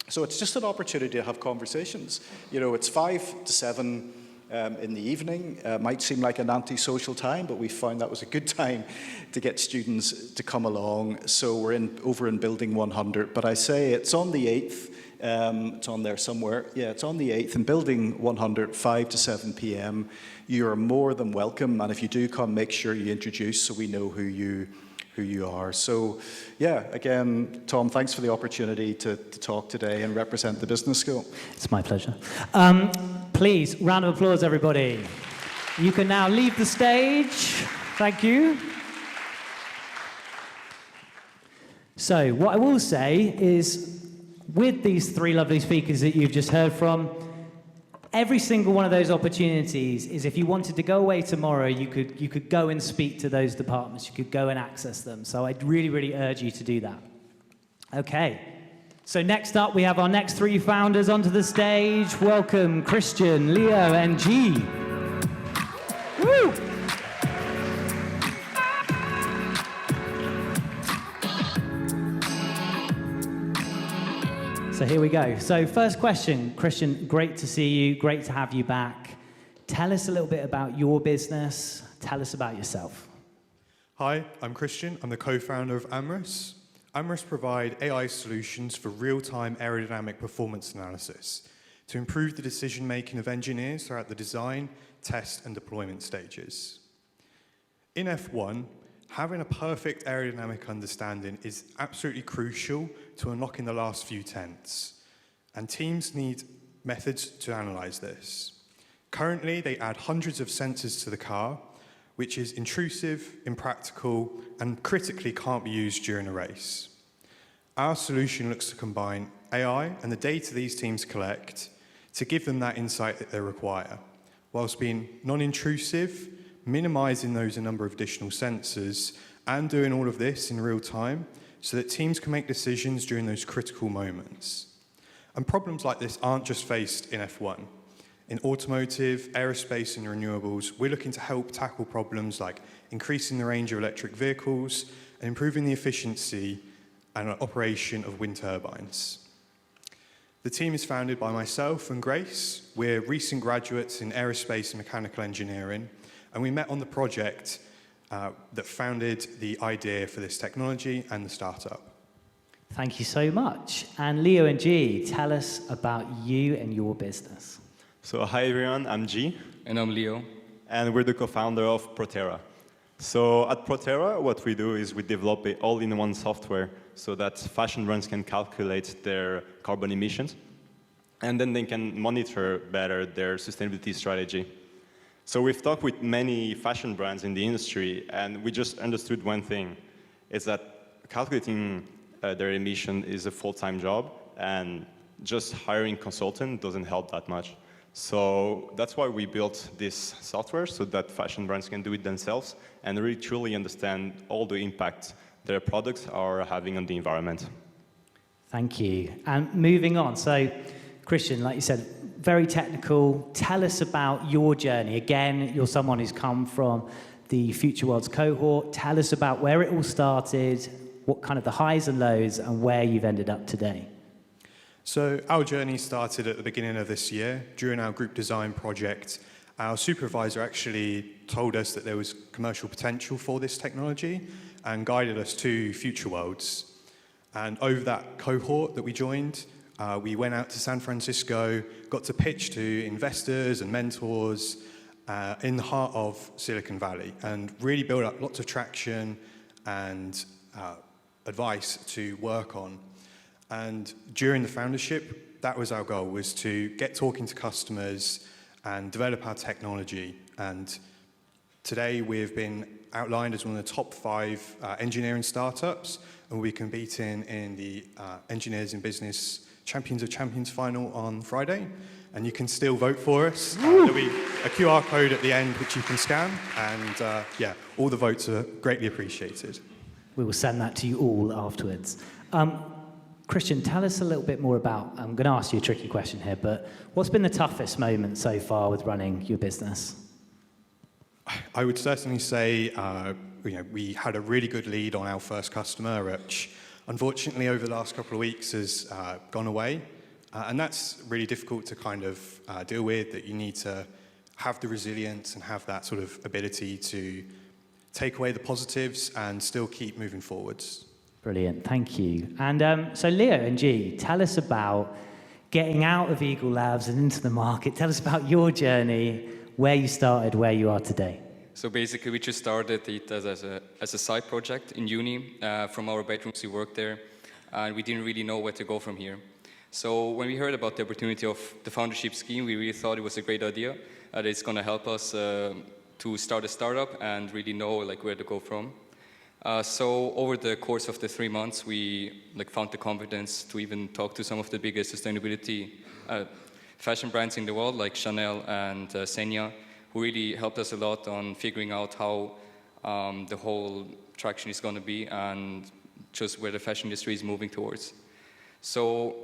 So it's just an opportunity to have conversations. It's 5 to 7 in the evening. Might seem like an antisocial time, but we found that was a good time to get students to come along. So we're over in Building 100. But I say it's on the 8th. It's on there somewhere. Yeah, it's on the 8th in Building 100, 5 to 7 p.m. You're more than welcome. And if you do come, make sure you introduce so we know who you are. So, yeah, again, Tom, thanks for the opportunity to talk today and represent the business school. It's my pleasure. Please, round of applause, everybody. You can now leave the stage. Thank you. So, what I will say is, with these three lovely speakers that you've just heard from, every single one of those opportunities is, if you wanted to go away tomorrow, you could go and speak to those departments. You could go and access them. So I'd really, really urge you to do that. Okay. So next up, we have our next three founders onto the stage. Welcome, Christian, Leo, and G. Woo! So here we go. So first question, Christian, great to see you, great to have you back. Tell us a little bit about your business. Tell us about yourself. Hi, I'm Christian. I'm the co-founder of Amrus. Amrus provide AI solutions for real-time aerodynamic performance analysis to improve the decision-making of engineers throughout the design, test, and deployment stages. In F1, having a perfect aerodynamic understanding is absolutely crucial to unlocking the last few tenths, and teams need methods to analyze this. Currently, they add hundreds of sensors to the car, which is intrusive, impractical, and critically can't be used during a race. Our solution looks to combine AI and the data these teams collect to give them that insight that they require, whilst being non-intrusive, minimizing those number of additional sensors, and doing all of this in real time so that teams can make decisions during those critical moments. And problems like this aren't just faced in F1. In automotive, aerospace, and renewables, we're looking to help tackle problems like increasing the range of electric vehicles and improving the efficiency and operation of wind turbines. The team is founded by myself and Grace. We're recent graduates in aerospace and mechanical engineering, and we met on the project that founded the idea for this technology and the startup. Thank you so much. And Leo and G, tell us about you and your business. So hi everyone, I'm G. And I'm Leo. and we're the co-founder of Proterra. So at Proterra, what we do is we develop an all-in-one software so that fashion brands can calculate their carbon emissions, and then they can monitor better their sustainability strategy. So we've talked with many fashion brands in the industry, and we just understood one thing, is that calculating their emission is a full-time job, and just hiring consultant doesn't help that much. So that's why we built this software, so that fashion brands can do it themselves and really truly understand all the impact their products are having on the environment. Thank you. And moving on, so Christian, like you said, very technical. Tell us about your journey. Again, you're someone who's come from the Future Worlds cohort. Tell us about where it all started, what kind of the highs and lows, and where you've ended up today. So our journey started at the beginning of this year. During our group design project, our supervisor actually told us that there was commercial potential for this technology and guided us to Future Worlds. And over that cohort that we joined, we went out to San Francisco, got to pitch to investors and mentors in the heart of Silicon Valley, and really build up lots of traction and advice to work on. And during the foundership, that was our goal, was to get talking to customers and develop our technology. And today we've been outlined as one of the top 5 engineering startups, and we'll be competing in the Engineers in Business Champions of Champions final on Friday. And you can still vote for us. There'll be a QR code at the end which you can scan, and yeah, all the votes are greatly appreciated. We will send that to you all afterwards. Christian, tell us a little bit more about, I'm going to ask you a tricky question here, but what's been the toughest moment so far with running your business? I would certainly say we had a really good lead on our first customer, which unfortunately over the last couple of weeks has gone away. And that's really difficult to kind of deal with, that you need to have the resilience and have that sort of ability to take away the positives and still keep moving forwards. Brilliant, thank you. And so Leo and G, tell us about getting out of Eagle Labs and into the market. Tell us about your journey, where you started, where you are today. So basically, we just started it as a side project in uni. From our bedrooms, we worked there, and we didn't really know where to go from here. So when we heard about the opportunity of the foundership scheme, we really thought it was a great idea. That it's going to help us to start a startup and really know where to go from. So over the course of the 3 months, we found the confidence to even talk to some of the biggest sustainability fashion brands in the world, like Chanel and Senya, who really helped us a lot on figuring out how the whole traction is going to be and just where the fashion industry is moving towards. So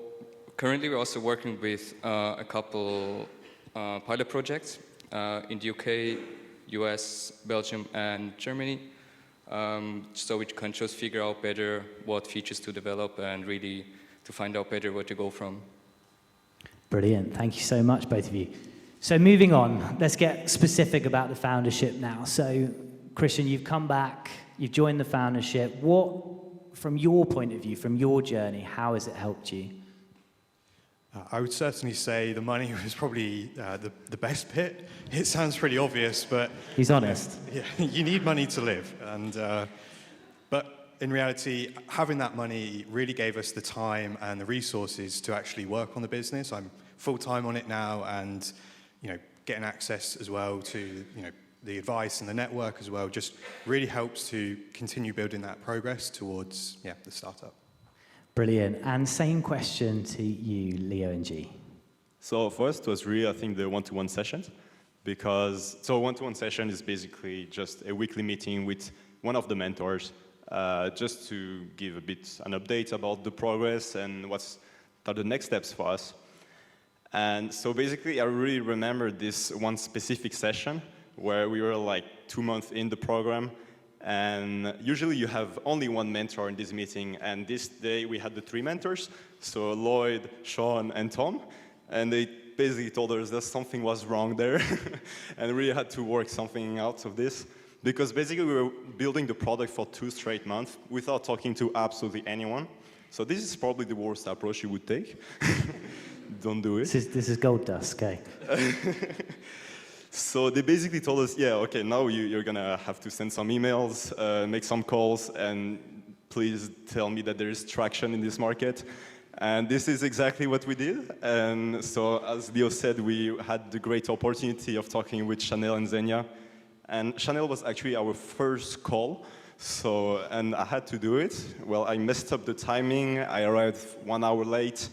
currently, we're also working with a couple pilot projects in the UK, US, Belgium, and Germany. So we can just figure out better what features to develop and really to find out better where to go from. Brilliant. Thank you so much, both of you. So moving on, let's get specific about the foundership now. So Christian, you've come back, you've joined the foundership. What, from your point of view, from your journey, how has it helped you? I would certainly say the money was probably the best bit. It sounds pretty obvious, but... He's honest. Yeah, you need money to live. And but in reality, having that money really gave us the time and the resources to actually work on the business. I'm full-time on it now, and getting access as well to the advice and the network as well just really helps to continue building that progress towards the startup. Brilliant. And same question to you, Leo and G. So first was really, I think, the one-to-one sessions, because a one-to-one session is basically just a weekly meeting with one of the mentors, just to give a bit an update about the progress and what are the next steps for us. And so basically, I really remember this one specific session where we were 2 months in the program. And usually you have only one mentor in this meeting, and this day we had the 3 mentors, so Lloyd, Sean, and Tom, and they basically told us that something was wrong there, and we had to work something out of this, because basically we were building the product for 2 straight months without talking to absolutely anyone. So this is probably the worst approach you would take. Don't do it. This is gold dust, okay? So they basically told us, yeah, okay, now you're gonna have to send some emails, make some calls, and please tell me that there is traction in this market. And this is exactly what we did. And so, as Leo said, we had the great opportunity of talking with Chanel and Xenia. And Chanel was actually our first call. So, and I had to do it. Well, I messed up the timing. I arrived 1 hour late.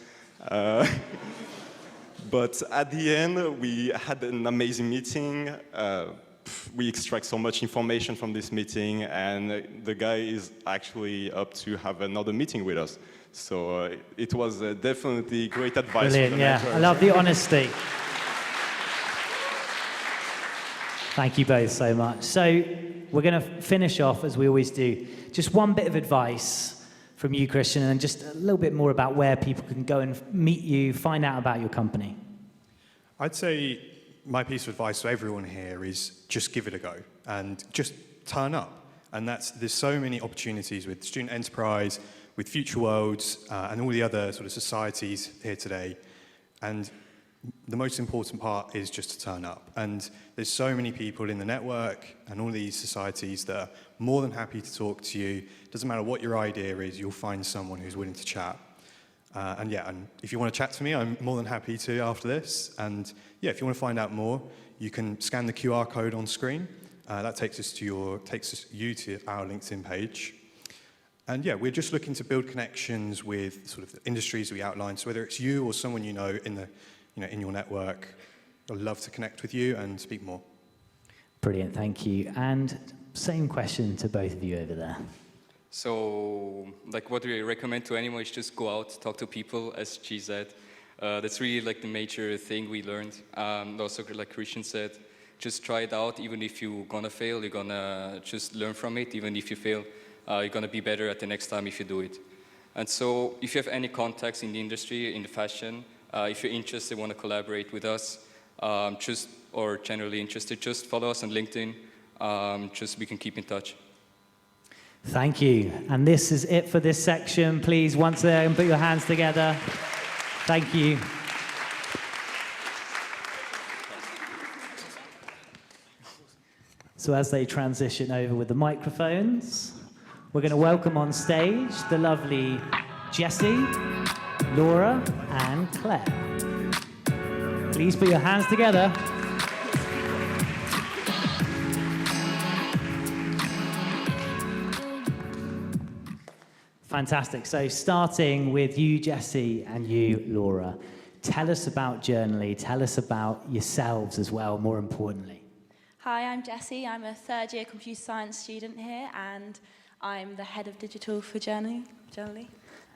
But at the end, we had an amazing meeting. We extract so much information from this meeting, and the guy is actually up to have another meeting with us. So it was definitely great advice. Brilliant, yeah. I love the honesty. Thank you both so much. So we're going to finish off, as we always do, just one bit of advice from you, Christian, and just a little bit more about where people can go and meet you, find out about your company. I'd say my piece of advice to everyone here is just give it a go and just turn up. And there's so many opportunities with Student Enterprise, with Future Worlds, and all the other sort of societies here today. And the most important part is just to turn up. And there's so many people in the network and all these societies that are more than happy to talk to you. Doesn't matter what your idea is, you'll find someone who's willing to chat. And if you want to chat to me, I'm more than happy to after this. And yeah, if you want to find out more, you can scan the QR code on screen. That takes you to our LinkedIn page. And yeah, we're just looking to build connections with sort of the industries we outlined. So whether it's you or someone you know in your network, I'd love to connect with you and speak more. Brilliant, thank you. And same question to both of you over there. So, what we recommend to anyone is just go out, talk to people, as she said. That's really the major thing we learned. Also, like Christian said, just try it out. Even if you're gonna fail, you're gonna just learn from it. Even if you fail, you're gonna be better at the next time if you do it. And so, if you have any contacts in the industry, in the fashion, if you're interested, want to collaborate with us, or generally interested, just follow us on LinkedIn. We can keep in touch. Thank you. And this is it for this section. Please, once again, put your hands together. Thank you. So as they transition over with the microphones, we're going to welcome on stage the lovely Jessie, Laura, and Claire. Please put your hands together. Fantastic. So starting with you, Jessie, and you, Laura, tell us about Journally. Tell us about yourselves as well, more importantly. Hi, I'm Jessie. I'm a third-year computer science student here, and I'm the head of digital for Journally.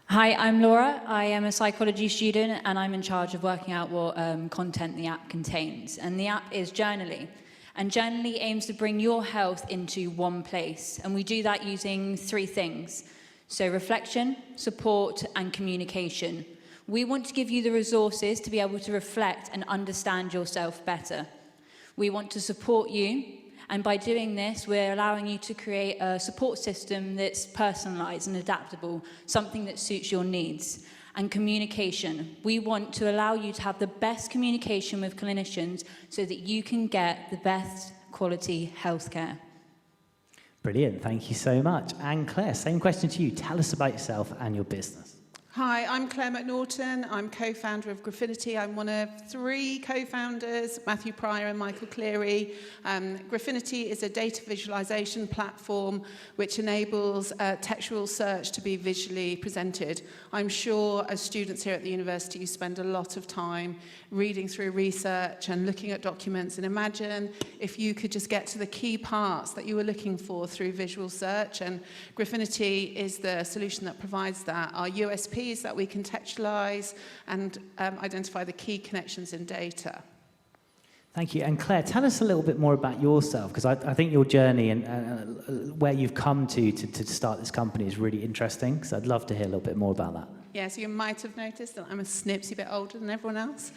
Hi, I'm Laura. I am a psychology student, and I'm in charge of working out what content the app contains. And the app is Journally. And Journally aims to bring your health into one place. And we do that using 3 things. So reflection, support, and communication. We want to give you the resources to be able to reflect and understand yourself better. We want to support you, and by doing this, we're allowing you to create a support system that's personalized and adaptable, something that suits your needs. And communication. We want to allow you to have the best communication with clinicians so that you can get the best quality healthcare. Brilliant, thank you so much. And Claire, same question to you. Tell us about yourself and your business. Hi, I'm Claire McNaughton. I'm co-founder of Graffinity. I'm one of 3 co-founders, Matthew Pryor and Michael Cleary. Graffinity is a data visualization platform which enables textual search to be visually presented. I'm sure as students here at the university, you spend a lot of time reading through research and looking at documents, and imagine if you could just get to the key parts that you were looking for through visual search, and Graffinity is the solution that provides that. Our USP is that we contextualize and identify the key connections in data. Thank you. And Claire, tell us a little bit more about yourself, because I think your journey and where you've come to start this company is really interesting, so I'd love to hear a little bit more about that. Yeah, so you might have noticed that I'm a snipsy bit older than everyone else.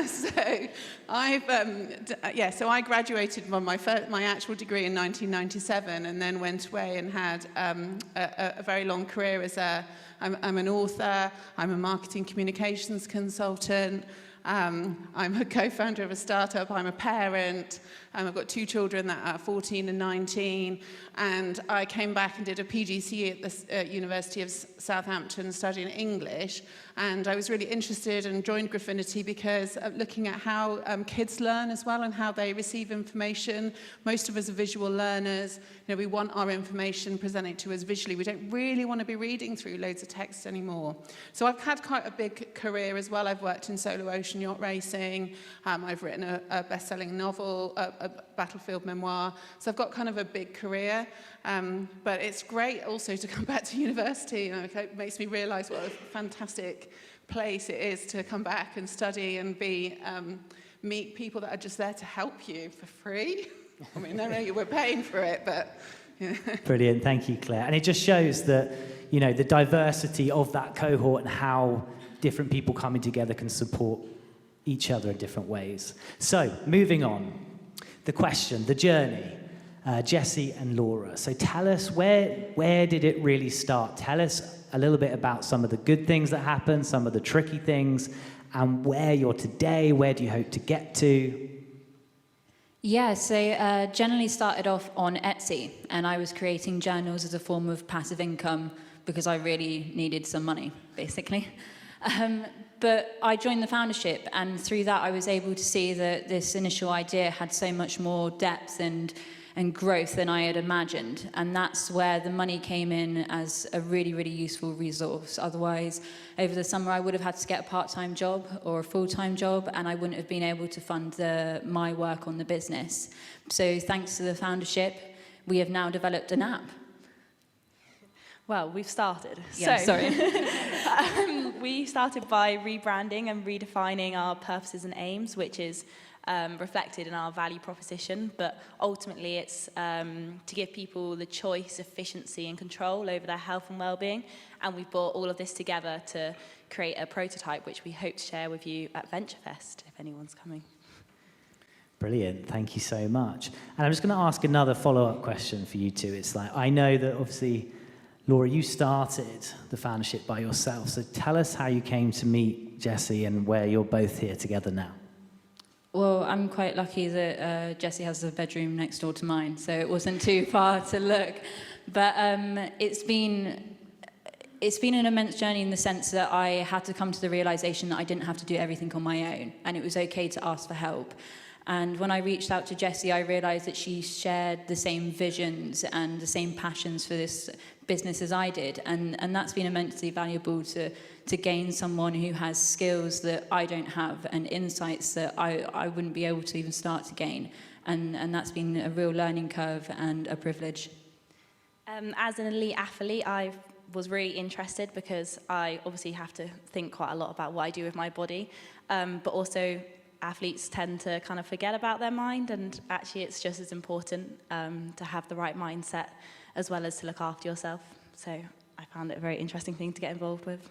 So I graduated from my actual degree in 1997, and then went away and had a very long career as I'm an author, I'm a marketing communications consultant, I'm a co-founder of a startup. I'm a parent. I've got 2 children that are 14 and 19. And I came back and did a PGCE at the University of Southampton studying English. And I was really interested and joined Graffinity because looking at how kids learn as well and how they receive information. Most of us are visual learners. You know, we want our information presented to us visually. We don't really want to be reading through loads of text anymore. So I've had quite a big career as well. I've worked in solo ocean yacht racing. I've written a best-selling novel, a battlefield memoir. So I've got kind of a big career. But it's great also to come back to university. You know, it makes me realise what a fantastic place it is to come back and study and meet people that are just there to help you for free. I mean, I know you were paying for it, but... You know. Brilliant, thank you, Claire. And it just shows that, you know, the diversity of that cohort and how different people coming together can support each other in different ways. So, moving on. The question, the journey. Jessie and Laura. So tell us, where did it really start? Tell us a little bit about some of the good things that happened, some of the tricky things, and where you're today. Where do you hope to get to? Yeah, so generally started off on Etsy, and I was creating journals as a form of passive income because I really needed some money, basically. But I joined the foundership, and through that I was able to see that this initial idea had so much more depth and growth than I had imagined. And that's where the money came in as a really, really useful resource. Otherwise, over the summer, I would have had to get a part-time job or a full-time job, and I wouldn't have been able to fund my work on the business. So thanks to the foundership, we have now developed an app. Well, we've started. Yeah, sorry. We started by rebranding and redefining our purposes and aims, which is reflected in our value proposition, but ultimately it's to give people the choice, efficiency and control over their health and well-being, and we've brought all of this together to create a prototype which we hope to share with you at VentureFest, if anyone's coming. Brilliant, thank you so much. And I'm just going to ask another follow-up question for you two. It's like, I know that obviously, Laura, you started the foundership by yourself, so tell us how you came to meet Jessie and where you're both here together now. Well, I'm quite lucky that Jessie has a bedroom next door to mine, so it wasn't too far to look. But it's been an immense journey in the sense that I had to come to the realization that I didn't have to do everything on my own, and it was okay to ask for help. And when I reached out to Jessie, I realized that she shared the same visions and the same passions for this business as I did. And that's been immensely valuable to gain someone who has skills that I don't have and insights that I wouldn't be able to even start to gain. And that's been a real learning curve and a privilege. As an elite athlete, I was really interested because I obviously have to think quite a lot about what I do with my body, but also athletes tend to kind of forget about their mind, and actually it's just as important to have the right mindset as well as to look after yourself. So I found it a very interesting thing to get involved with.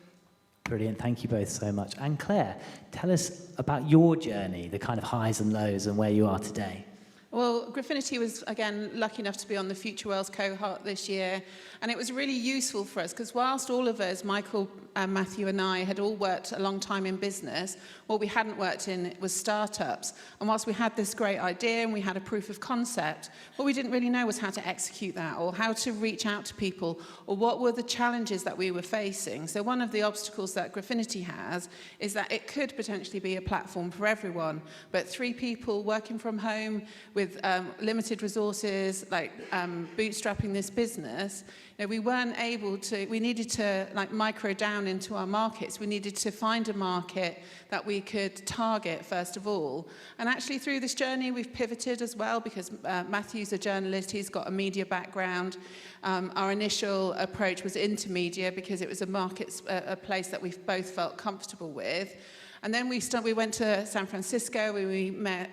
Brilliant, thank you both so much. And Claire, tell us about your journey, the kind of highs and lows and where you are today. Well, Graffinity was, again, lucky enough to be on the Future Worlds cohort this year, and it was really useful for us because whilst all of us, Michael, Matthew and I, had all worked a long time in business, what we hadn't worked in was startups. And whilst we had this great idea and we had a proof of concept, what we didn't really know was how to execute that or how to reach out to people or what were the challenges that we were facing. So one of the obstacles that Graffinity has is that it could potentially be a platform for everyone, but 3 people working from home with limited resources, like bootstrapping this business, you know, we weren't able to, we needed to like micro down into our markets. We needed to find a market that we could target first of all. And actually through this journey we've pivoted as well because Matthew's a journalist, he's got a media background. Our initial approach was into media because it was a place that we both felt comfortable with. And then we went to San Francisco where we met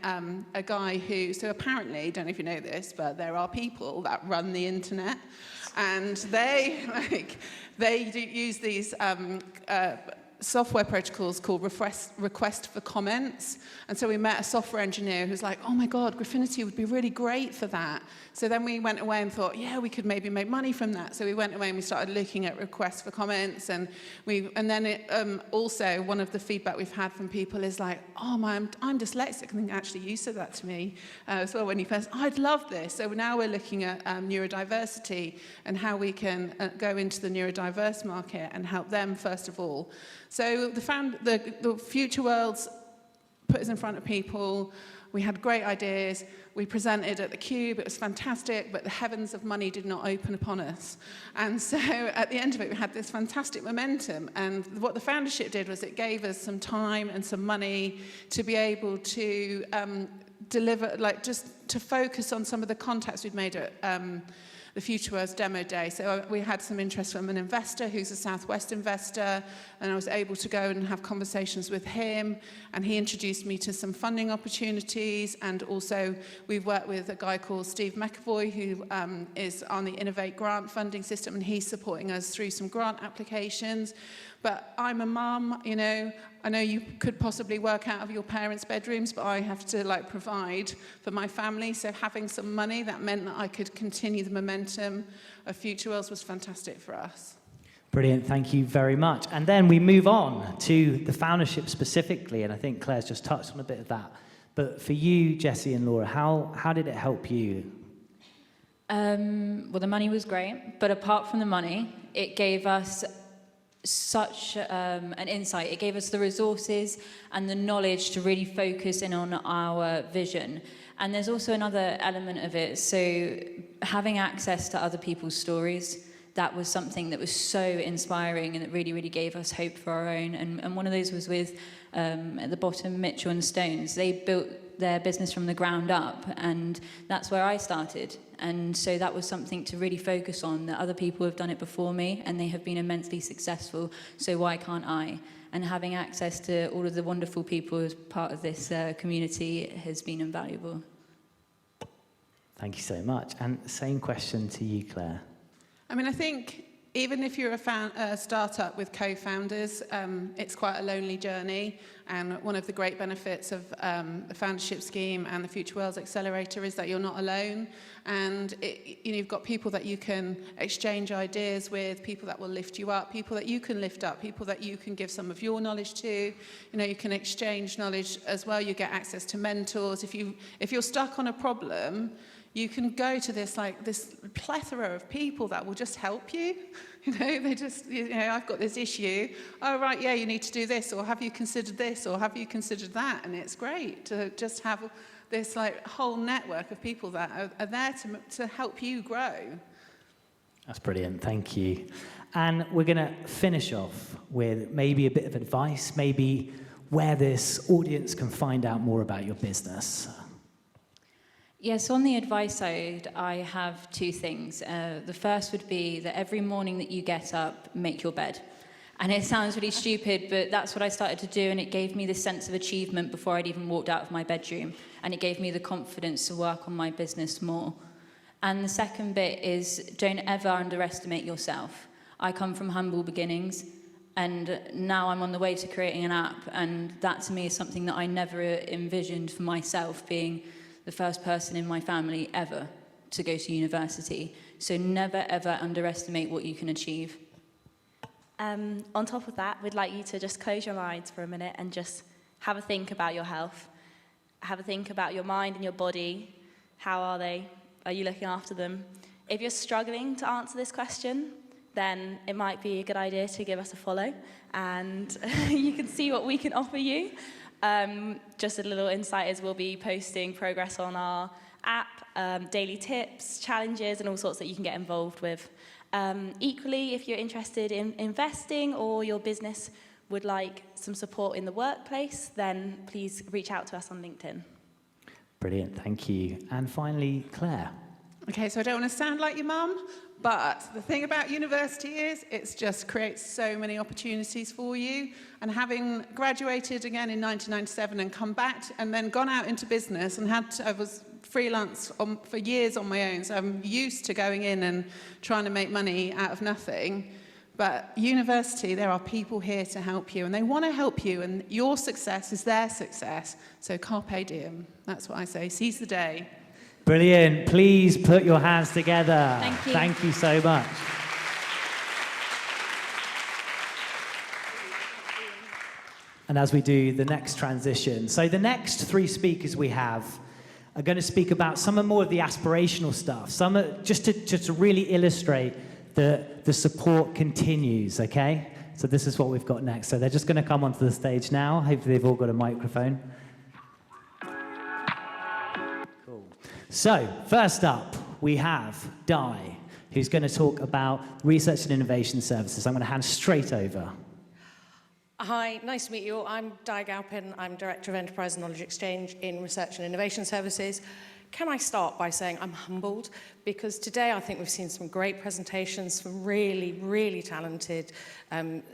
a guy who, so apparently, don't know if you know this, but there are people that run the internet and they use these software protocols called request for comments. And so we met a software engineer who's like, oh my God, Graffinity would be really great for that. So then we went away and thought, yeah, we could maybe make money from that. So we went away and we started looking at requests for comments. And then also one of the feedback we've had from people is like, oh, I'm dyslexic. I think actually you said that to me as well when you first, I'd love this. So now we're looking at neurodiversity and how we can go into the neurodiverse market and help them first of all. So the Future Worlds put us in front of people. We had great ideas. We presented at the Cube. It was fantastic, but the heavens of money did not open upon us. And so at the end of it, we had this fantastic momentum. And what the foundership did was it gave us some time and some money to be able to deliver, like just to focus on some of the contacts we'd made at the Future Worlds demo day. So we had some interest from an investor who's a Southwest investor, and I was able to go and have conversations with him, and he introduced me to some funding opportunities. And also we've worked with a guy called Steve McAvoy, who is on the Innovate grant funding system, and he's supporting us through some grant applications. But I'm a mum, you know, I know you could possibly work out of your parents' bedrooms, but I have to like provide for my family. So having some money, that meant that I could continue the momentum of Future Worlds was fantastic for us. Brilliant, thank you very much. And then we move on to the foundership specifically, and I think Claire's just touched on a bit of that. But for you, Jessie and Laura, how did it help you? Well, the money was great, but apart from the money, it gave us such an insight. It gave us the resources and the knowledge to really focus in on our vision. And there's also another element of it. So having access to other people's stories, that was something that was so inspiring, and it really, really gave us hope for our own. And one of those was with, at the bottom, Mitchell and Stones. They built their business from the ground up, and that's where I started. And so that was something to really focus on, that other people have done it before me and they have been immensely successful, so why can't I? And having access to all of the wonderful people as part of this community has been invaluable. Thank you so much. And same question to you, Claire. I mean, I think even if you're a startup with co-founders, it's quite a lonely journey. And one of the great benefits of the foundership scheme and the Future Worlds Accelerator is that you're not alone. And you've got people that you can exchange ideas with, people that will lift you up, people that you can lift up, people that you can give some of your knowledge to. You know, you can exchange knowledge as well. You get access to mentors. If you're stuck on a problem, you can go to this plethora of people that will just help you. You know, they just, I've got this issue. Oh, right, yeah, you need to do this, or have you considered this, or have you considered that? And it's great to just have this whole network of people that are there to help you grow. That's brilliant, thank you. And we're going to finish off with maybe a bit of advice, maybe where this audience can find out more about your business. Yes, on the advice side, I have two things. The first would be that every morning that you get up, make your bed. And it sounds really stupid, but that's what I started to do, and it gave me this sense of achievement before I'd even walked out of my bedroom. And it gave me the confidence to work on my business more. And the second bit is, don't ever underestimate yourself. I come from humble beginnings, and now I'm on the way to creating an app, and that to me is something that I never envisioned for myself, being the first person in my family ever to go to university. So never, ever underestimate what you can achieve. On top of that, we'd like you to just close your minds for a minute and just have a think about your health. Have a think about your mind and your body. How are they? Are you looking after them? If you're struggling to answer this question, then it might be a good idea to give us a follow, and you can see what we can offer you. Just a little insight is we'll be posting progress on our app, daily tips, challenges, and all sorts that you can get involved with. Equally, if you're interested in investing or your business would like some support in the workplace, then please reach out to us on LinkedIn. Brilliant, thank you. And finally, Claire. Okay, so I don't want to sound like your mum, but the thing about university is it just creates so many opportunities for you. And having graduated again in 1997 and come back and then gone out into business and I was freelance for years on my own, so I'm used to going in and trying to make money out of nothing. But university, there are people here to help you, and they want to help you, and your success is their success. So carpe diem. That's what I say. Seize the day. Brilliant. Please put your hands together. Thank you. Thank you so much. And as we do the next transition, so the next three speakers we have are going to speak about some more of the aspirational stuff, just to really illustrate that the support continues, okay? So this is what we've got next. So they're just going to come onto the stage now. Hopefully they've all got a microphone. Cool. So first up, we have Di, who's going to talk about research and innovation services. I'm going to hand straight over. Hi, nice to meet you all. I'm Di Galpin. I'm Director of Enterprise and Knowledge Exchange in Research and Innovation Services. Can I start by saying I'm humbled, because today I think we've seen some great presentations from really, really talented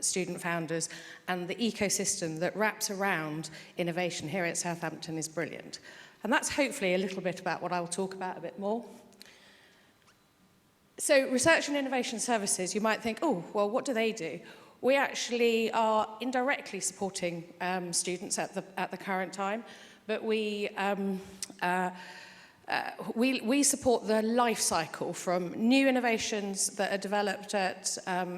student founders, and the ecosystem that wraps around innovation here at Southampton is brilliant. And that's hopefully a little bit about what I will talk about a bit more. So Research and Innovation Services, you might think, oh, well, what do they do? We actually are indirectly supporting students at the current time, but we support the life cycle from new innovations that are developed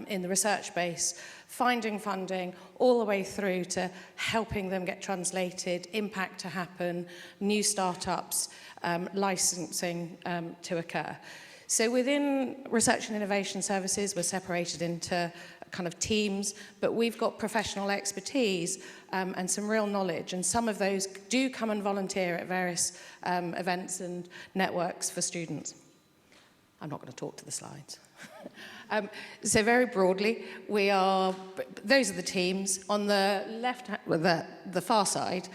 in the research base, finding funding, all the way through to helping them get translated, impact to happen, new startups, licensing to occur. So within Research and Innovation Services, we're separated into kind of teams, but we've got professional expertise and some real knowledge, and some of those do come and volunteer at various events and networks for students. I'm not going to talk to the slides. So very broadly, those are the teams. On the left, the far side,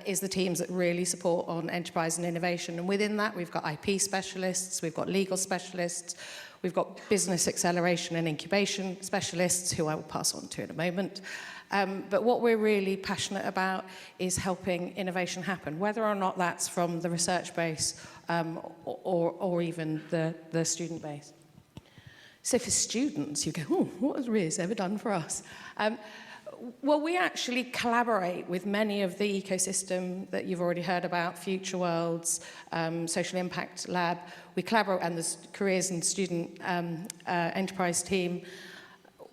is the teams that really support on enterprise and innovation, and within that we've got IP specialists, we've got legal specialists, we've got business acceleration and incubation specialists, who I will pass on to in a moment. But what we're really passionate about is helping innovation happen, whether or not that's from the research base or even the student base. So for students, you go, oh, what has RIS ever done for us? Well, we actually collaborate with many of the ecosystem that you've already heard about, Future Worlds, Social Impact Lab. We collaborate, and the careers and student enterprise team.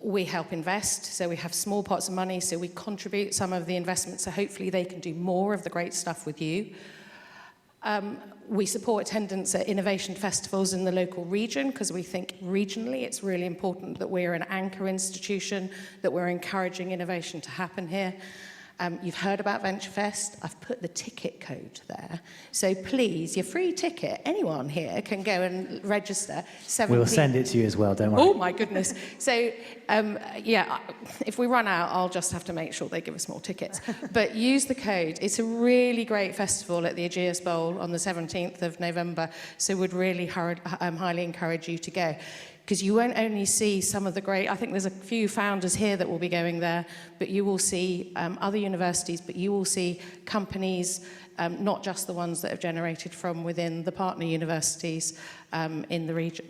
We help invest, so we have small pots of money, so we contribute some of the investments, so hopefully they can do more of the great stuff with you. We support attendance at innovation festivals in the local region, because we think regionally it's really important that we're an anchor institution, that we're encouraging innovation to happen here. You've heard about VentureFest. I've put the ticket code there. So please, your free ticket, anyone here can go and register. We'll send it to you as well, don't worry. Oh, my goodness. So, yeah, if we run out, I'll just have to make sure they give us more tickets. But use the code. It's a really great festival at the Aegeus Bowl on the 17th of November, so would really highly encourage you to go. Because you won't only see some of the great, I think there's a few founders here that will be going there, but you will see other universities, but you will see companies, not just the ones that have generated from within the partner universities in the region.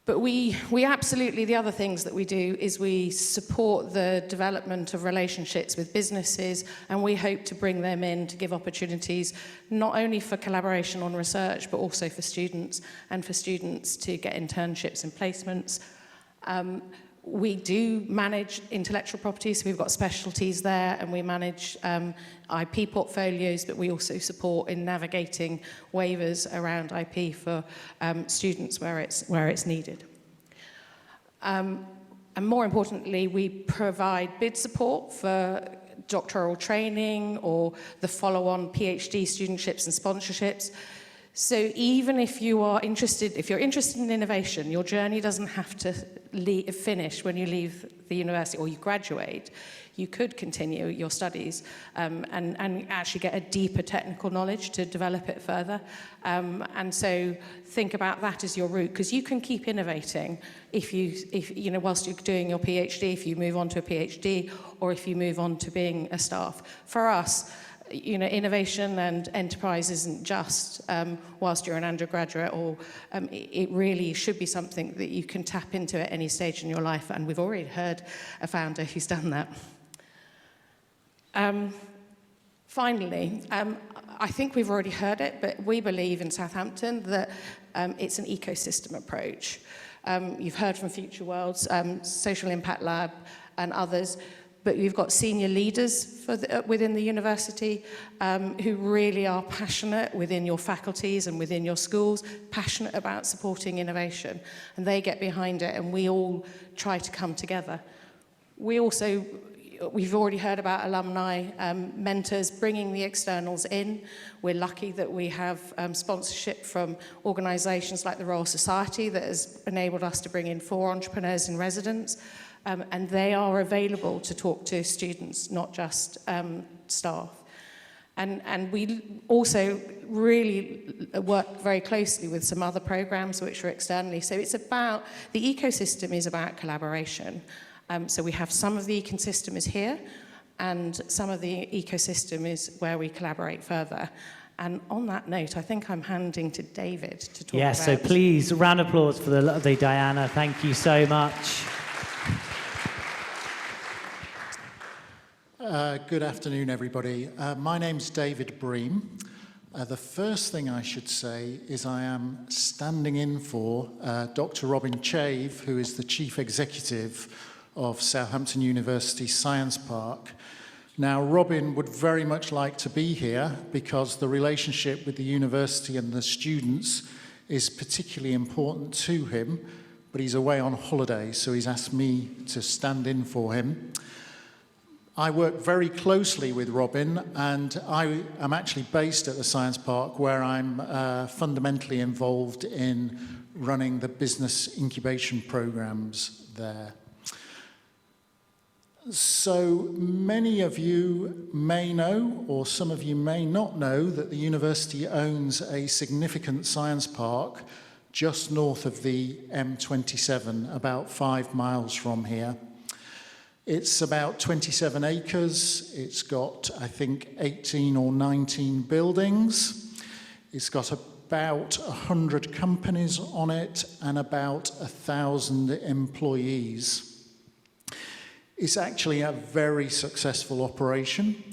But we absolutely, the other things that we do is we support the development of relationships with businesses, and we hope to bring them in to give opportunities, not only for collaboration on research, but also for students, and for students to get internships and placements. We do manage intellectual property, so we've got specialties there, and we manage IP portfolios, but we also support in navigating waivers around IP for students where it's needed. And more importantly, we provide bid support for doctoral training or the follow-on PhD studentships and sponsorships. So even if you're interested in innovation, your journey doesn't have to finish when you leave the university or you graduate. You could continue your studies and actually get a deeper technical knowledge to develop it further. And so think about that as your route, because you can keep innovating if whilst you're doing your PhD, if you move on to a PhD or if you move on to being a staff. For us, innovation and enterprise isn't just whilst you're an undergraduate, or it really should be something that you can tap into at any stage in your life. And we've already heard a founder who's done that. Finally, I think we've already heard it, but we believe in Southampton that it's an ecosystem approach. You've heard from Future Worlds, Social Impact Lab, and others. But you've got senior leaders within the university who really are passionate within your faculties and within your schools, passionate about supporting innovation. And they get behind it, and we all try to come together. We've already heard about alumni mentors bringing the externals in. We're lucky that we have sponsorship from organisations like the Royal Society that has enabled us to bring in 4 entrepreneurs in residence. And they are available to talk to students, not just staff. And we also really work very closely with some other programs which are externally. So it's about, the ecosystem is about collaboration. So we have some of the ecosystem is here, and some of the ecosystem is where we collaborate further. And on that note, I think I'm handing to David to talk about... Yes, so please, round of applause for the lovely Diana. Thank you so much. Good afternoon, everybody. My name's David Bream. The first thing I should say is I am standing in for Dr. Robin Chave, who is the Chief Executive of Southampton University Science Park. Now, Robin would very much like to be here because the relationship with the university and the students is particularly important to him, but he's away on holiday, so he's asked me to stand in for him. I work very closely with Robin, and I am actually based at the Science Park, where I'm fundamentally involved in running the business incubation programs there. So many of you may know, or some of you may not know, that the university owns a significant science park just north of the M27, about 5 miles from here. It's about 27 acres. It's got, I think, 18 or 19 buildings. It's got about 100 companies on it and about 1,000 employees. It's actually a very successful operation.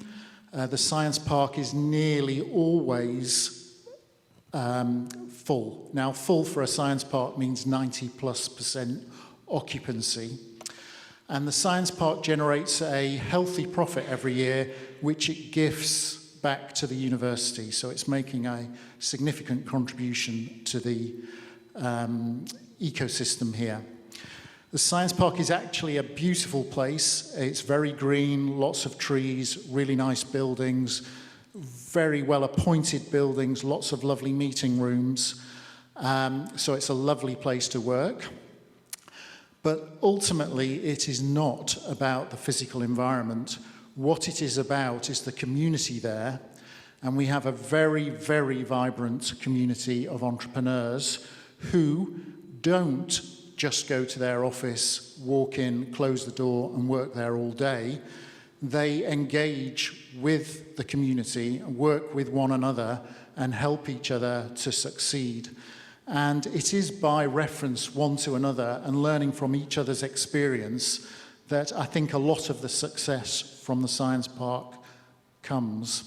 The science park is nearly always full. Now, full for a science park means 90+% occupancy. And the science park generates a healthy profit every year, which it gifts back to the university. So it's making a significant contribution to the ecosystem here. The science park is actually a beautiful place. It's very green, lots of trees, really nice buildings, very well appointed buildings, lots of lovely meeting rooms. So it's a lovely place to work. But ultimately, it is not about the physical environment. What it is about is the community there. And we have a very, very vibrant community of entrepreneurs who don't just go to their office, walk in, close the door, and work there all day. They engage with the community, work with one another, and help each other to succeed. And it is by reference one to another and learning from each other's experience that I think a lot of the success from the Science Park comes.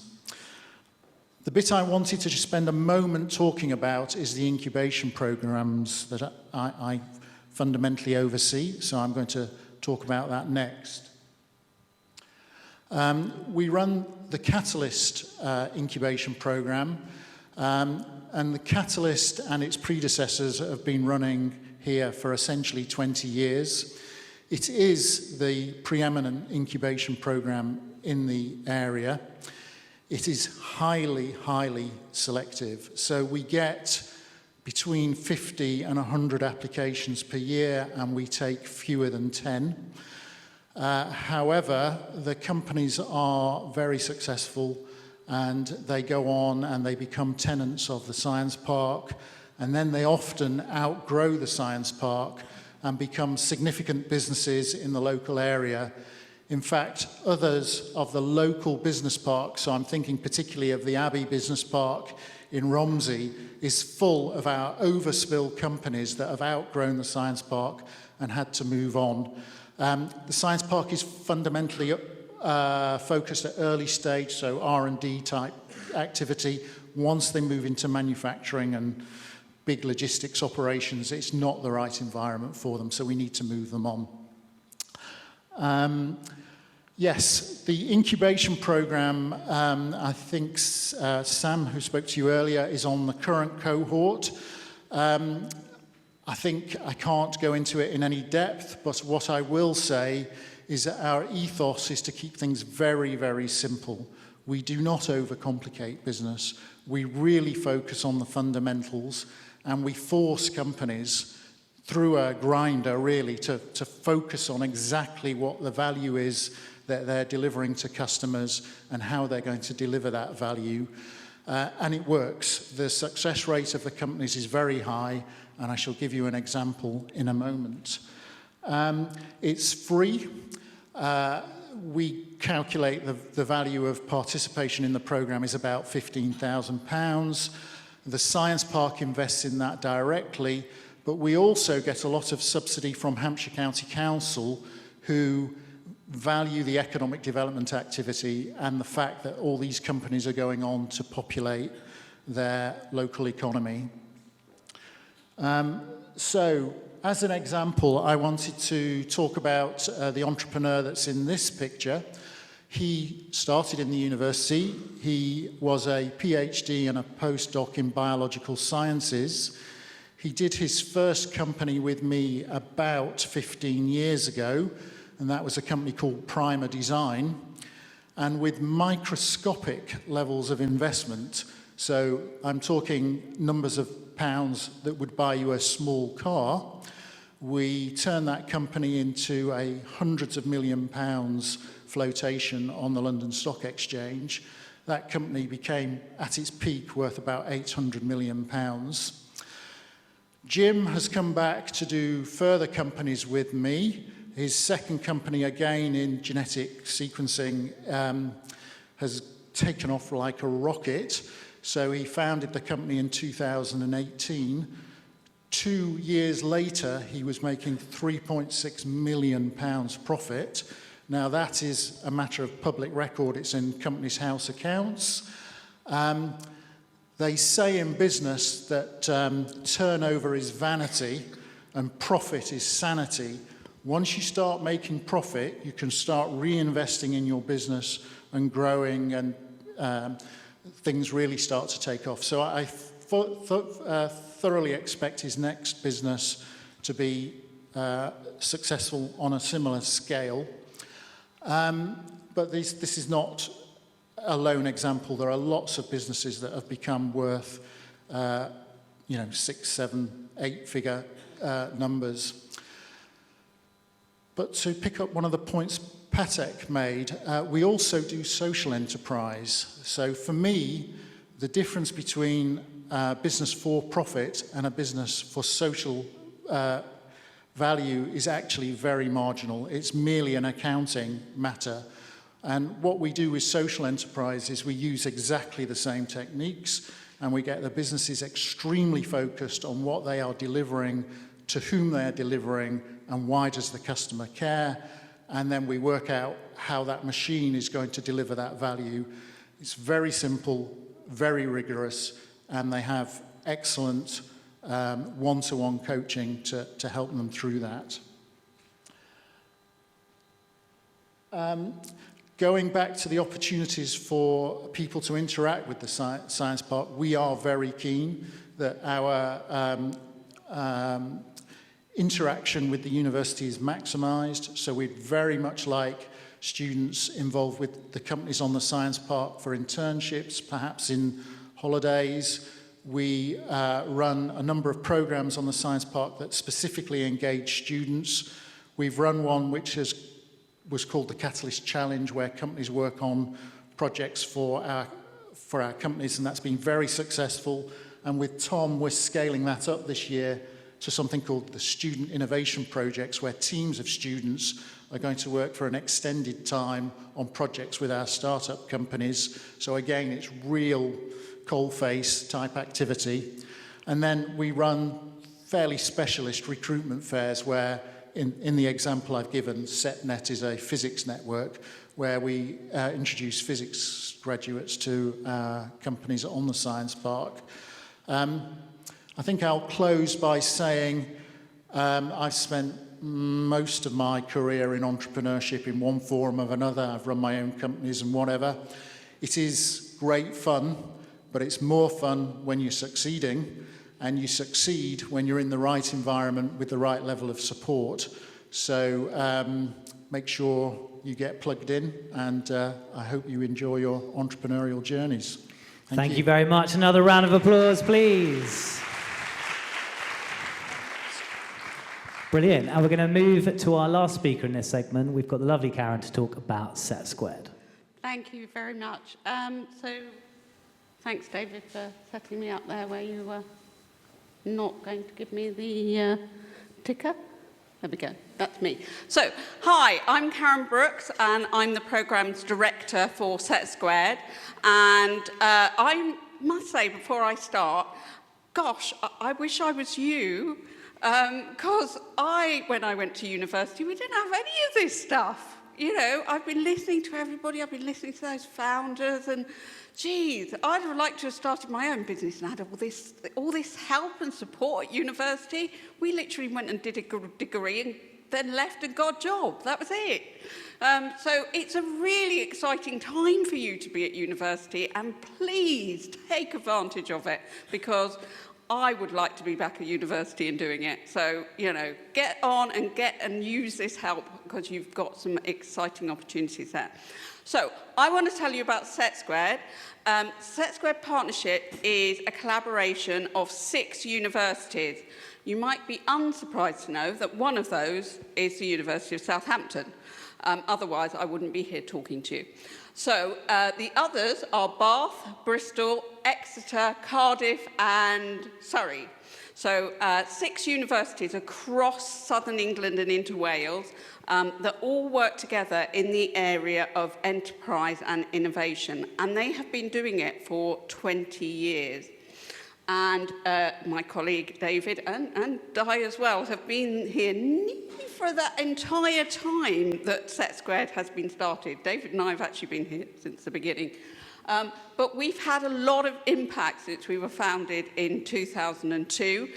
The bit I wanted to just spend a moment talking about is the incubation programs that I fundamentally oversee, so I'm going to talk about that next. We run the Catalyst incubation program, and the Catalyst and its predecessors have been running here for essentially 20 years. It is the preeminent incubation program in the area. It is highly, highly selective. So we get between 50 and 100 applications per year, and we take fewer than 10. However, the companies are very successful, and they go on and they become tenants of the science park, and then they often outgrow the science park and become significant businesses in the local area, In fact, others of the local business parks, so I'm thinking particularly of the Abbey Business Park in Romsey, is full of our overspill companies that have outgrown the science park and had to move on. The science park is fundamentally focused at early stage, so R&D type activity. Once they move into manufacturing and big logistics operations, it's not the right environment for them, so we need to move them on. Yes, the incubation program, I think Sam, who spoke to you earlier, is on the current cohort. I think I can't go into it in any depth, but what I will say is that our ethos is to keep things very, very simple. We do not overcomplicate business. We really focus on the fundamentals, and we force companies through a grinder, really, to focus on exactly what the value is that they're delivering to customers and how they're going to deliver that value. And it works. The success rate of the companies is very high, and I shall give you an example in a moment. It's free. We calculate the value of participation in the programme is about £15,000. The Science Park invests in that directly, but we also get a lot of subsidy from Hampshire County Council, who value the economic development activity and the fact that all these companies are going on to populate their local economy. So, as an example, I wanted to talk about the entrepreneur that's in this picture. He started in the university. He was a PhD and a postdoc in biological sciences. He did his first company with me about 15 years ago, and that was a company called Primer Design. And with microscopic levels of investment, so I'm talking numbers of pounds that would buy you a small car, we turned that company into a hundreds of million pounds flotation on the London Stock Exchange. That company became, at its peak, worth about 800 million pounds. Jim has come back to do further companies with me. His second company, again in genetic sequencing, has taken off like a rocket. So he founded the company in 2018. 2 years later, he was making £3.6 million profit. Now, that is a matter of public record. It's in Companies House accounts. They say in business that turnover is vanity and profit is sanity. Once you start making profit, you can start reinvesting in your business and growing, and things really start to take off. So I thoroughly expect his next business to be successful on a similar scale. But this is not a lone example. There are lots of businesses that have become worth, 6, 7, 8-figure numbers. But to pick up one of the points Patek made, we also do social enterprise. So for me, the difference between business for profit and a business for social value is actually very marginal. It's merely an accounting matter. And what we do with social enterprise is we use exactly the same techniques, and we get the businesses extremely focused on what they are delivering, to whom they are delivering, and why does the customer care. And then we work out how that machine is going to deliver that value. It's very simple, very rigorous, and they have excellent one-to-one coaching to help them through that. Going back to the opportunities for people to interact with the Science Park, we are very keen that our interaction with the university is maximised. So we'd very much like students involved with the companies on the Science Park for internships, perhaps in holidays. We run a number of programs on the Science Park that specifically engage students. We've run one which was called the Catalyst Challenge, where companies work on projects for our companies, and that's been very successful. And with Tom, we're scaling that up this year to something called the Student Innovation Projects, where teams of students are going to work for an extended time on projects with our startup companies. So again, it's real coalface type activity. And then we run fairly specialist recruitment fairs where, in the example I've given, SetNet is a physics network where we introduce physics graduates to companies on the science park. I think I'll close by saying I've spent most of my career in entrepreneurship in one form or another. I've run my own companies and whatever. It is great fun, but it's more fun when you're succeeding, and you succeed when you're in the right environment with the right level of support. So make sure you get plugged in, and I hope you enjoy your entrepreneurial journeys. Thank you very much. Another round of applause, please. Brilliant. And we're going to move to our last speaker in this segment. We've got the lovely Karen to talk about Set Squared. Thank you very much. So thanks, David, for setting me up there where you were not going to give me the ticker. There we go. That's me. So, hi, I'm Karen Brooks, and I'm the Programmes Director for Set Squared. And I must say, before I start, gosh, I wish I was you, because when I went to university, we didn't have any of this stuff. You know, I've been listening to everybody, I've been listening to those founders, and geez, I'd have liked to have started my own business and had all this help and support at university. We literally went and did a degree and then left and got a job. That was it. So it's a really exciting time for you to be at university, and please take advantage of it, because I would like to be back at university and doing it. So, you know, get on and use this help, because you've got some exciting opportunities there. So, I want to tell you about Set Squared. Set Squared Partnership is a collaboration of 6 universities. You might be unsurprised to know that one of those is the University of Southampton. Otherwise, I wouldn't be here talking to you. So the others are Bath, Bristol, Exeter, Cardiff and Surrey. So 6 universities across southern England and into Wales that all work together in the area of enterprise and innovation. And they have been doing it for 20 years. And my colleague David and Di as well have been here nearly for that entire time that Set Squared has been started. David and I have actually been here since the beginning. But we've had a lot of impact since we were founded in 2002,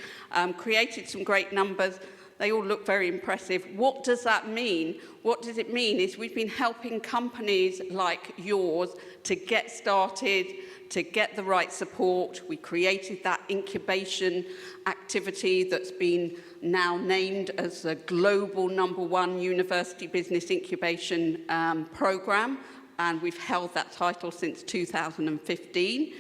created some great numbers. They all look very impressive. What does that mean? What does it mean is we've been helping companies like yours to get started, to get the right support. We created that incubation activity that's been now named as the global #1 university business incubation program. And we've held that title since 2015,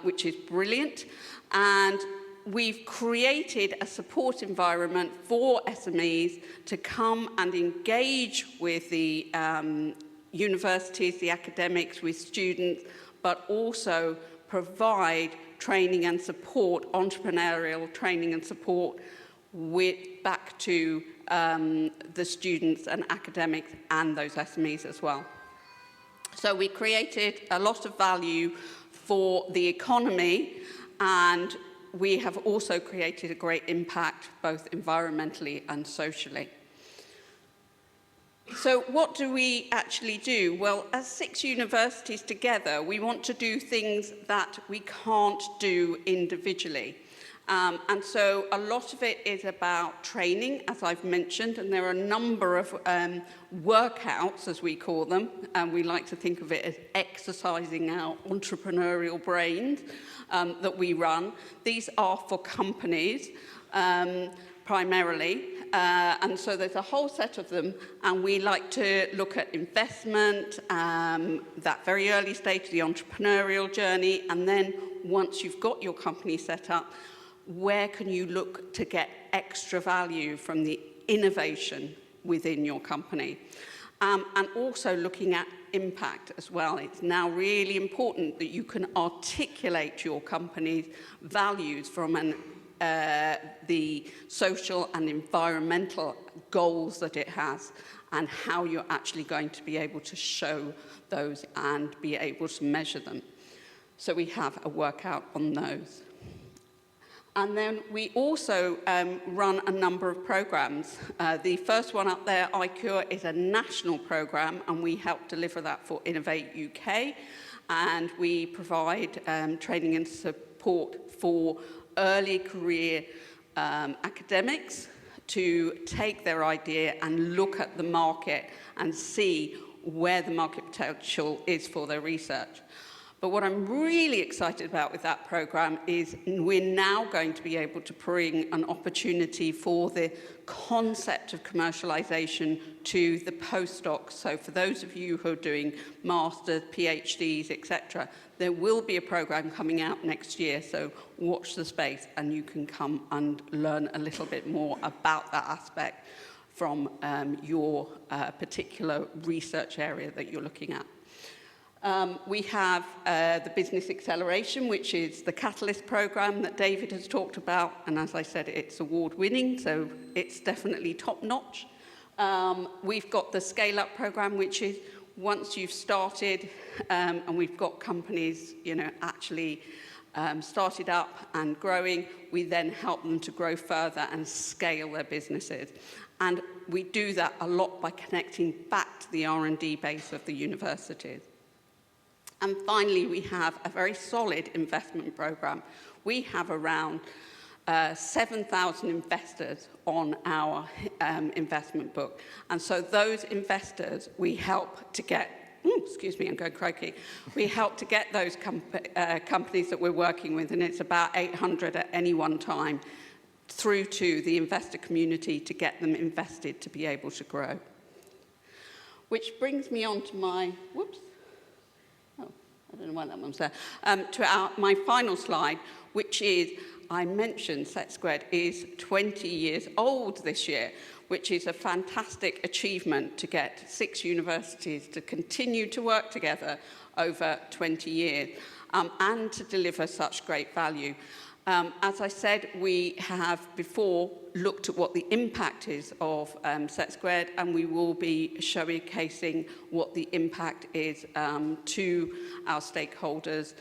which is brilliant. And we've created a support environment for SMEs to come and engage with the universities, the academics, with students, but also provide training and support, entrepreneurial training and support back to the students and academics and those SMEs as well. So we created a lot of value for the economy, and we have also created a great impact both environmentally and socially. So what do we actually do? Well, as 6 universities together, we want to do things that we can't do individually. And so a lot of it is about training, as I've mentioned, and there are a number of workouts, as we call them, and we like to think of it as exercising our entrepreneurial brains that we run. These are for companies, primarily. And so there's a whole set of them, and we like to look at investment, that very early stage, the entrepreneurial journey, and then once you've got your company set up, where can you look to get extra value from the innovation within your company? And also looking at impact as well. It's now really important that you can articulate your company's values from the social and environmental goals that it has. and how you're actually going to be able to show those and be able to measure them. So we have a workout on those. And then we also run a number of programs. The first one up there, iCure, is a national program, and we help deliver that for Innovate UK. And we provide training and support for early career academics to take their idea and look at the market and see where the market potential is for their research. But what I'm really excited about with that program is we're now going to be able to bring an opportunity for the concept of commercialization to the postdocs. So for those of you who are doing masters, PhDs, etc., there will be a program coming out next year, so watch the space and you can come and learn a little bit more about that aspect from your particular research area that you're looking at. We have the Business Acceleration, which is the Catalyst program that David has talked about. And as I said, it's award-winning, so it's definitely top-notch. We've got the Scale-Up program, which is once you've started, and we've got companies, actually started up and growing, we then help them to grow further and scale their businesses. And we do that a lot by connecting back to the R&D base of the universities. And finally, we have a very solid investment program. We have around 7,000 investors on our investment book. And so those investors, we help to get, excuse me, I'm going croaky. We help to get those companies that we're working with, and it's about 800 at any one time, through to the investor community to get them invested to be able to grow. Which brings me on to my, I don't know why that one's there, my final slide, which is, I mentioned Set Squared is 20 years old this year, which is a fantastic achievement to get 6 universities to continue to work together over 20 years and to deliver such great value. As I said, we have before looked at what the impact is of Set Squared, and we will be showcasing what the impact is to our stakeholders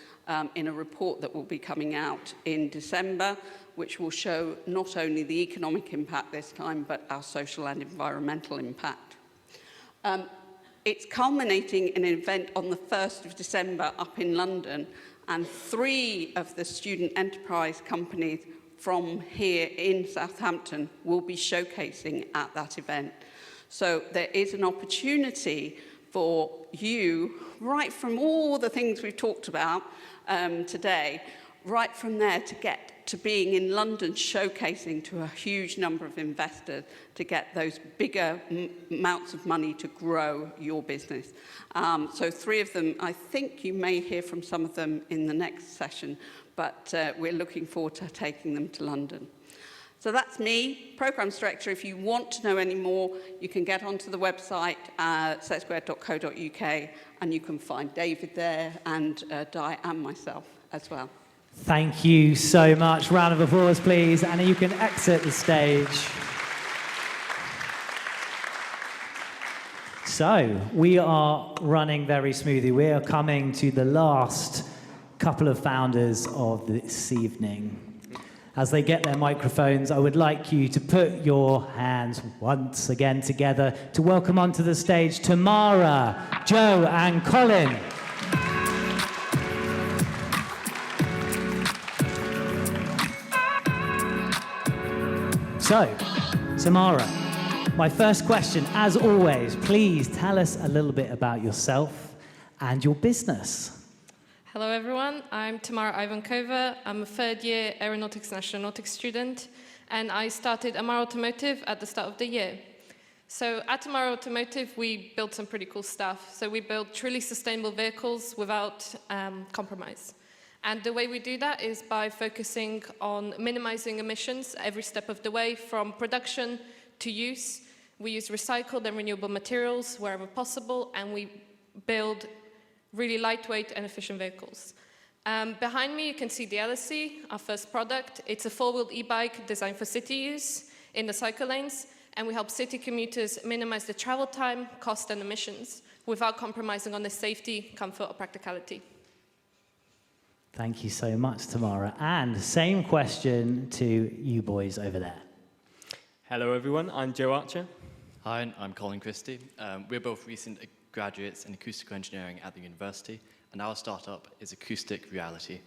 in a report that will be coming out in December, which will show not only the economic impact this time, but our social and environmental impact. It's culminating in an event on the 1st of December up in London, and 3 of the student enterprise companies from here in Southampton will be showcasing at that event. So there is an opportunity for you, right from all the things we've talked about today, right from there to get to being in London showcasing to a huge number of investors to get those bigger amounts of money to grow your business. So 3 of them, I think you may hear from some of them in the next session, but we're looking forward to taking them to London. So that's me, Programs Director. If you want to know any more, you can get onto the website, setsquared.co.uk, and you can find David there and Di and myself as well. Thank you so much. Round of applause, please. And you can exit the stage. So, we are running very smoothly. We are coming to the last couple of founders of this evening. As they get their microphones, I would like you to put your hands once again together to welcome onto the stage Tamara, Joe, and Colin. So, Tamara, my first question, as always, please tell us a little bit about yourself and your business. Hello everyone, I'm Tamara Ivankova. I'm a 3rd year Aeronautics and Astronautics student, and I started Amar Automotive at the start of the year. So at Amar Automotive, we built some pretty cool stuff. So we built truly sustainable vehicles without compromise. And the way we do that is by focusing on minimizing emissions every step of the way, from production to use. We use recycled and renewable materials wherever possible, and we build really lightweight and efficient vehicles. Behind me, you can see the LSC, our first product. It's a 4-wheeled e-bike designed for city use in the cycle lanes, and we help city commuters minimize the travel time, cost, and emissions without compromising on the safety, comfort, or practicality. Thank you so much, Tamara. And same question to you boys over there. Hello, everyone. I'm Joe Archer. Hi, I'm Colin Christie. We're both recent graduates in acoustical engineering at the university, and our startup is Acoustic Reality.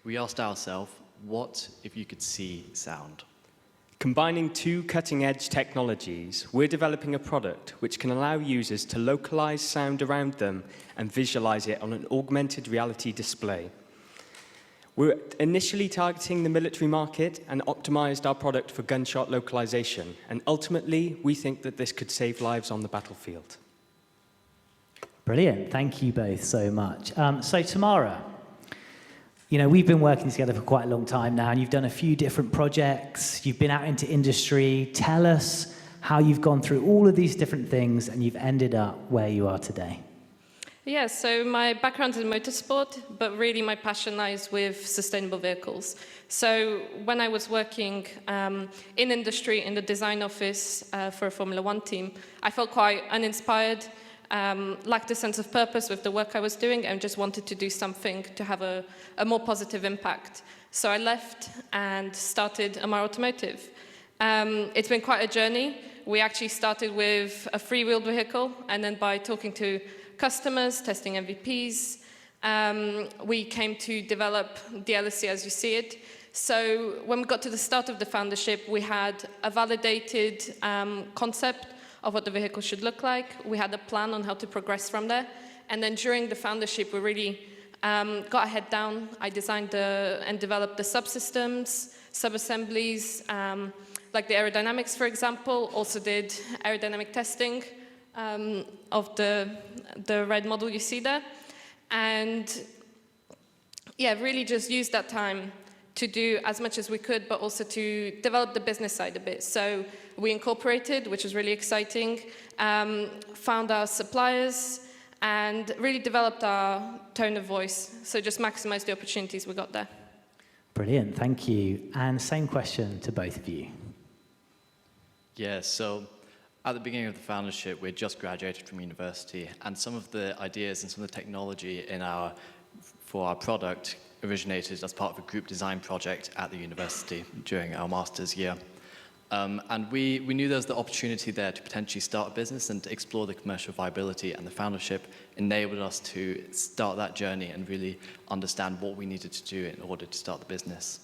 We asked ourselves, what if you could see sound? Combining two cutting-edge technologies, we're developing a product which can allow users to localize sound around them and visualize it on an augmented reality display. We're initially targeting the military market and optimized our product for gunshot localization. And ultimately, we think that this could save lives on the battlefield. Brilliant. Thank you both so much. So Tamara, you know, we've been working together for quite a long time now, and you've done a few different projects. You've been out into industry. Tell us how you've gone through all of these different things and you've ended up where you are today. Yeah, so my background is in motorsport, but really my passion lies with sustainable vehicles. So when I was working in industry, in the design office for a Formula One team, I felt quite uninspired, lacked a sense of purpose with the work I was doing, and just wanted to do something to have a more positive impact. So I left and started Amaro Automotive. It's been quite a journey. We actually started with a three-wheeled vehicle, and then by talking to customers, testing MVPs, we came to develop the LSC as you see it. So when we got to the start of the foundership, we had a validated concept of what the vehicle should look like. We had a plan on how to progress from there. And then during the foundership, we really got our head down. I designed and developed the subsystems, sub-assemblies, like the aerodynamics, for example. Also did aerodynamic testing of the red model you see there. And yeah, really just used that time to do as much as we could, but also to develop the business side a bit. So we incorporated, which was really exciting, found our suppliers, and really developed our tone of voice. So just maximize the opportunities we got there. Brilliant, thank you. And same question to both of you. Yeah, so at the beginning of the foundership, we had just graduated from university, and some of the ideas and some of the technology for our product originated as part of a group design project at the university during our master's year. And we knew there was the opportunity there to potentially start a business and to explore the commercial viability, and the foundership enabled us to start that journey and really understand what we needed to do in order to start the business.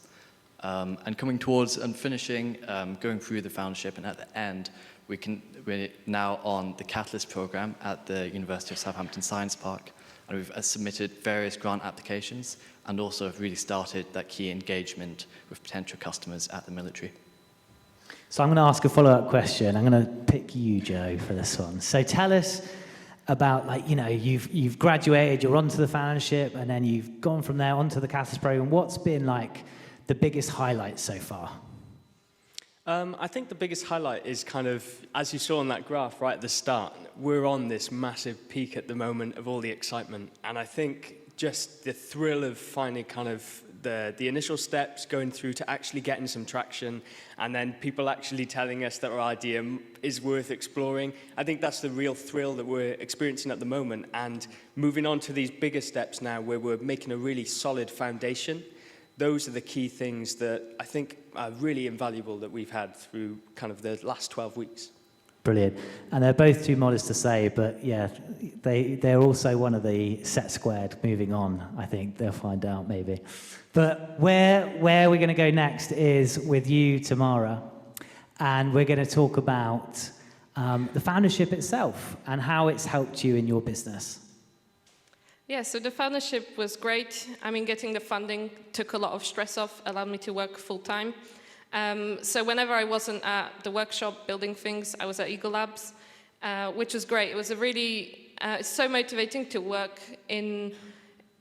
And coming towards and finishing, going through the foundership, and at the end, we're now on the Catalyst program at the University of Southampton Science Park, and we've submitted various grant applications and also have really started that key engagement with potential customers at the military. So I'm going to ask a follow-up question. I'm going to pick you, Joe, for this one. So tell us about, like, you know, you've graduated, you're onto the foundership, and then you've gone from there onto the Catalyst program. What's been like the biggest highlight so far? I think the biggest highlight is kind of, as you saw on that graph right at the start, we're on this massive peak at the moment of all the excitement. And I think just the thrill of finding kind of the initial steps, going through to actually getting some traction, and then people actually telling us that our idea is worth exploring. I think that's the real thrill that we're experiencing at the moment. And moving on to these bigger steps now where we're making a really solid foundation, those are the key things that I think are really invaluable that we've had through kind of the last 12 weeks. Brilliant. And they're both too modest to say, but yeah, they're also one of the set squared moving on. I think they'll find out maybe. But where we're going to go next is with you, Tamara, and we're going to talk about the foundership itself and how it's helped you in your business. Yeah, so the foundership was great. I mean, getting the funding took a lot of stress off, allowed me to work full-time. So whenever I wasn't at the workshop building things, I was at Eagle Labs, which was great. It was a really, it's so motivating to work in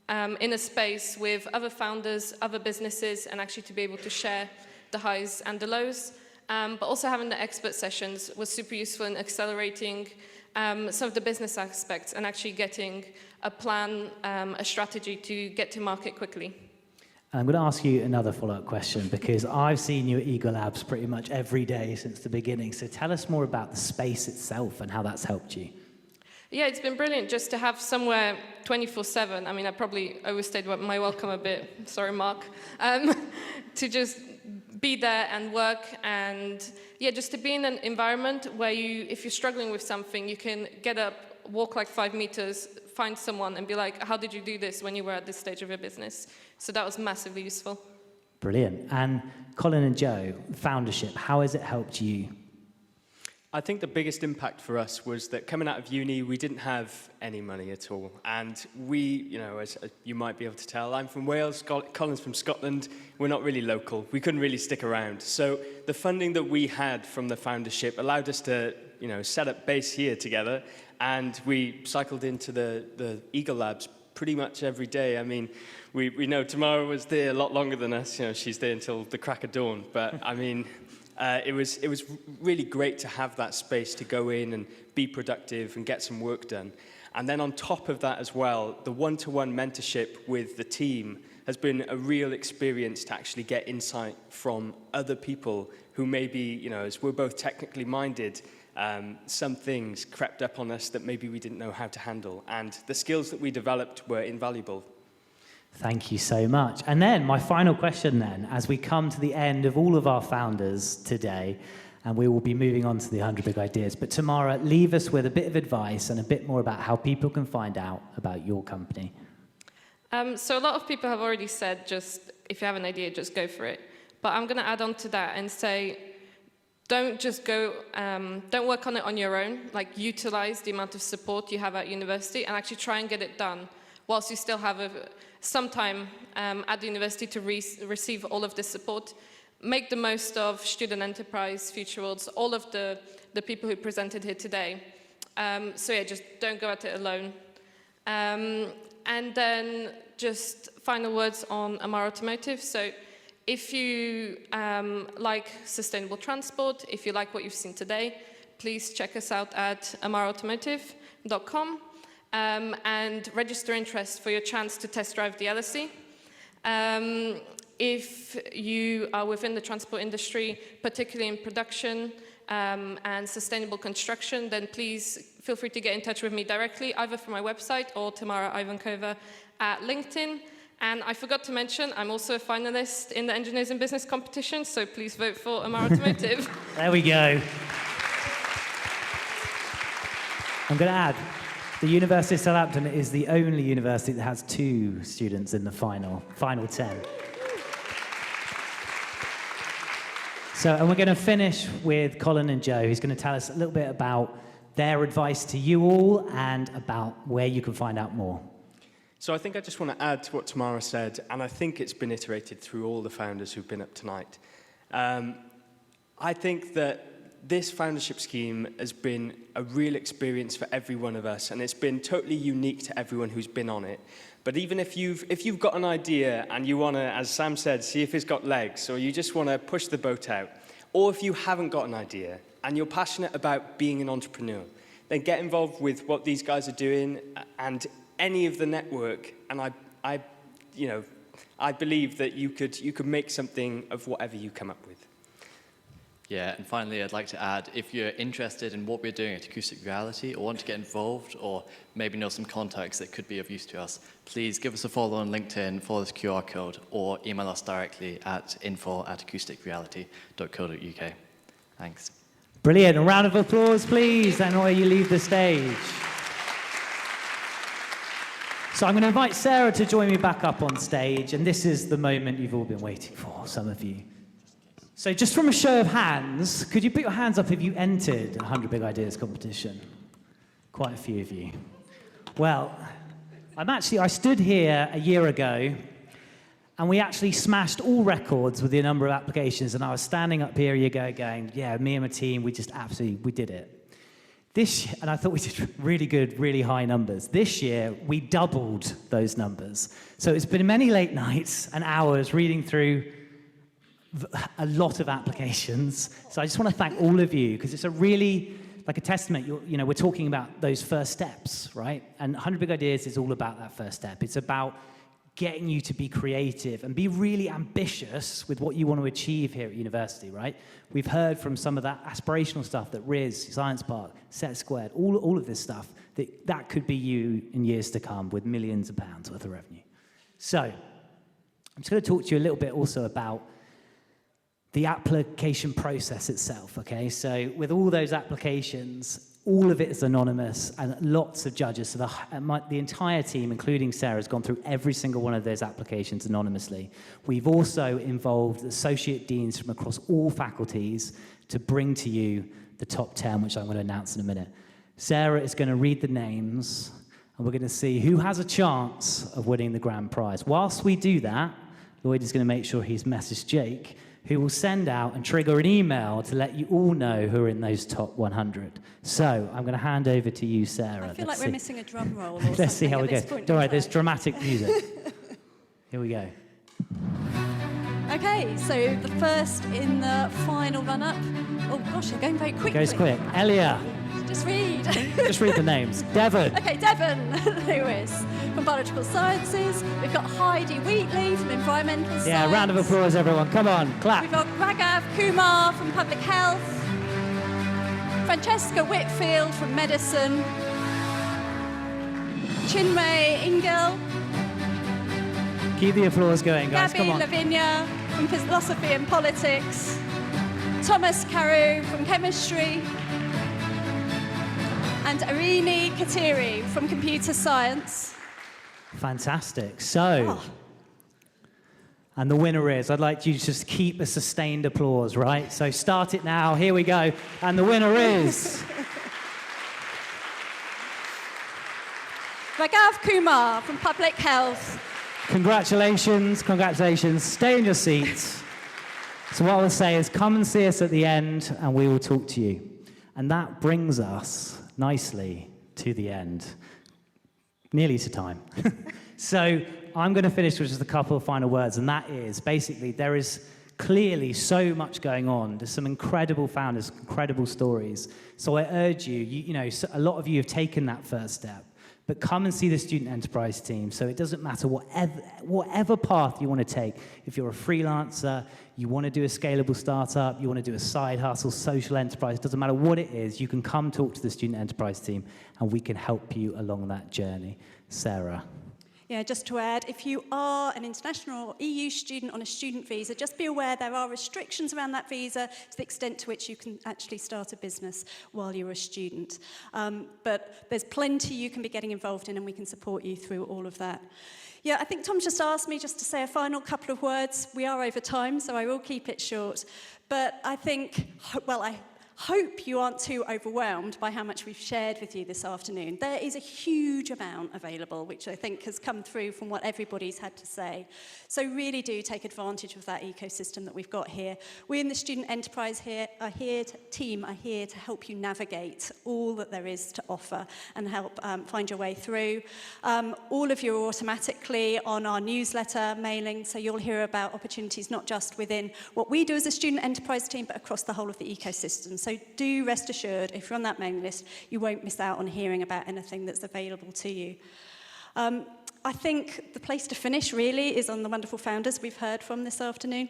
a space with other founders, other businesses, and actually to be able to share the highs and the lows. But also having the expert sessions was super useful in accelerating some of the business aspects and actually getting a plan, a strategy to get to market quickly. I'm going to ask you another follow-up question because I've seen you at Eagle Labs pretty much every day since the beginning. So tell us more about the space itself and how that's helped you. Yeah, it's been brilliant just to have somewhere 24/7. I mean, I probably overstayed my welcome a bit. Sorry, Mark. To just be there and work, and yeah, just to be in an environment where if you're struggling with something, you can get up, walk like 5 meters, find someone and be like, how did you do this when you were at this stage of your business? So that was massively useful. Brilliant. And Colin and Joe, foundership, how has it helped you? I think the biggest impact for us was that coming out of uni, we didn't have any money at all. And we, as you might be able to tell, I'm from Wales, Colin's from Scotland. We're not really local. We couldn't really stick around. So the funding that we had from the foundership allowed us to, set up base here together. And we cycled into the Eagle Labs pretty much every day. I mean, we know Tamara was there a lot longer than us. She's there until the crack of dawn. But I mean, it was really great to have that space to go in and be productive and get some work done. And then on top of that as well, the one-to-one mentorship with the team has been a real experience to actually get insight from other people who maybe, as we're both technically minded, some things crept up on us that maybe we didn't know how to handle. And the skills that we developed were invaluable. Thank you so much. And then my final question then, as we come to the end of all of our founders today, and we will be moving on to the 100 Big Ideas. But Tamara, leave us with a bit of advice and a bit more about how people can find out about your company. So a lot of people have already said, just if you have an idea, just go for it. But I'm going to add on to that and say, don't just go, don't work on it on your own. Like, utilize the amount of support you have at university and actually try and get it done whilst you still have some time at the university to receive all of this support. Make the most of Student Enterprise, Future Worlds, all of the people who presented here today. So yeah, just don't go at it alone. And then just final words on Amara Automotive. So if you like sustainable transport, if you like what you've seen today, please check us out at amaraautomotive.com and register interest for your chance to test drive the LSE. If you are within the transport industry, particularly in production and sustainable construction, then please feel free to get in touch with me directly, either from my website or Tamara Ivankova at LinkedIn. And I forgot to mention, I'm also a finalist in the Engineers in Business competition, so please vote for Amara Automotive. There we go. I'm going to add, the University of Southampton is the only university that has 2 students in the final 10. So, and we're going to finish with Colin and Joe, who's going to tell us a little bit about their advice to you all and about where you can find out more. So I think I just want to add to what Tamara said, and I think it's been iterated through all the founders who've been up tonight. I think that this foundership scheme has been a real experience for every one of us, and it's been totally unique to everyone who's been on it. But even if you've got an idea and you want to, as Sam said, see if it's got legs, or you just want to push the boat out, or if you haven't got an idea and you're passionate about being an entrepreneur, then get involved with what these guys are doing and any of the network. And I believe that you could make something of whatever you come up with. Yeah, and finally, I'd like to add, if you're interested in what we're doing at Acoustic Reality or want to get involved or maybe know some contacts that could be of use to us, please give us a follow on LinkedIn, follow this QR code, or email us directly at info@acousticreality.co.uk. Thanks. Brilliant. A round of applause, please, and while you leave the stage. So I'm going to invite Sarah to join me back up on stage, and this is the moment you've all been waiting for, some of you. So just from a show of hands, could you put your hands up if you entered the 100 Big Ideas competition? Quite a few of you. Well, I stood here a year ago, and we actually smashed all records with the number of applications, and I was standing up here a year ago going, yeah, me and my team, we did it. And I thought we did really good, really high numbers. This year, we doubled those numbers. So it's been many late nights and hours reading through a lot of applications. So I just want to thank all of you, because it's a really, like a testament. We're talking about those first steps, right? And 100 Big Ideas is all about that first step. It's about getting you to be creative and be really ambitious with what you want to achieve here at university, right? We've heard from some of that aspirational stuff that RIS, Science Park, Set Squared, all of this stuff, that could be you in years to come with millions of pounds worth of revenue. So I'm just going to talk to you a little bit also about the application process itself, okay? So with all those applications, all of it is anonymous and lots of judges. So the entire team, including Sarah, has gone through every single one of those applications anonymously. We've also involved associate deans from across all faculties to bring to you the top 10, which I'm going to announce in a minute. Sarah is going to read the names, and we're going to see who has a chance of winning the grand prize. Whilst we do that, Lloyd is going to make sure he's messaged Jake, who will send out and trigger an email to let you all know who are in those top 100. So I'm going to hand over to you, Sarah. I feel like we're missing a drum roll or Let's see how it goes. point, Don't worry, there's dramatic music. Here we go. Okay, so the first in the final run-up. Oh gosh, they're going very quickly. Goes quick. Elia. Just read. Just read the names. Devon. Okay, Devon Lewis from Biological Sciences. We've got Heidi Wheatley from Environmental Science. Yeah, round of applause, everyone. Come on, clap. We've got Raghav Kumar from Public Health. Francesca Whitfield from Medicine. Chinmay Ingel. Keep the applause going, guys. Gabby Come on. Lavinia from Philosophy and Politics. Thomas Carew from Chemistry. And Irini Katiri from Computer Science. Fantastic. So, and the winner is, I'd like you to just keep a sustained applause, right? So start it now. Here we go. And the winner is... Raghav Kumar from Public Health. Congratulations, congratulations. Stay in your seats. So what I will say is come and see us at the end and we will talk to you. And that brings us nicely to the end. Nearly to time. So I'm going to finish with just a couple of final words, and that is basically there is clearly so much going on. There's some incredible founders, incredible stories. So I urge you, you know, a lot of you have taken that first step. But come and see the Student Enterprise team. So it doesn't matter whatever path you want to take. If you're a freelancer, you want to do a scalable startup, you want to do a side hustle, social enterprise, it doesn't matter what it is, you can come talk to the Student Enterprise team and we can help you along that journey. Sarah. Yeah, just to add, if you are an international or EU student on a student visa, just be aware there are restrictions around that visa to the extent to which you can actually start a business while you're a student. But there's plenty you can be getting involved in and we can support you through all of that. Yeah, I think Tom's just asked me just to say a final couple of words. We are over time, so I will keep it short. But I think, well, I hope you aren't too overwhelmed by how much we've shared with you this afternoon. There is a huge amount available, which I think has come through from what everybody's had to say. So really do take advantage of that ecosystem that we've got here. We in the Student Enterprise team are here to help you navigate all that there is to offer and help find your way through. All of you are automatically on our newsletter mailing, so you'll hear about opportunities not just within what we do as a Student Enterprise team, but across the whole of the ecosystem. So do rest assured, if you're on that mailing list, you won't miss out on hearing about anything that's available to you. I think the place to finish really is on the wonderful founders we've heard from this afternoon.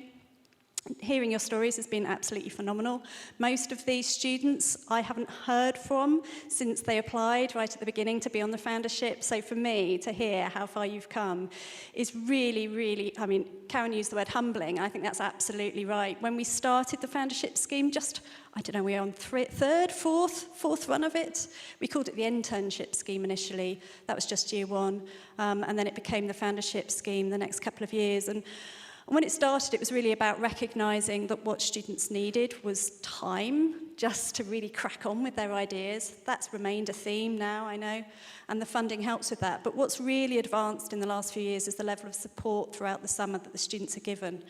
Hearing your stories has been absolutely phenomenal. Most of these students I haven't heard from since they applied right at the beginning to be on the foundership. So for me to hear how far you've come is really, really, I mean, Karen used the word humbling. I think that's absolutely right. When we started the foundership scheme, I don't know, we're on fourth run of it. We called it the internship scheme initially. That was just year one. And then it became the foundership scheme the next couple of years. And when it started, it was really about recognising that what students needed was time just to really crack on with their ideas. That's remained a theme now, I know, and the funding helps with that. But what's really advanced in the last few years is the level of support throughout the summer that the students are given.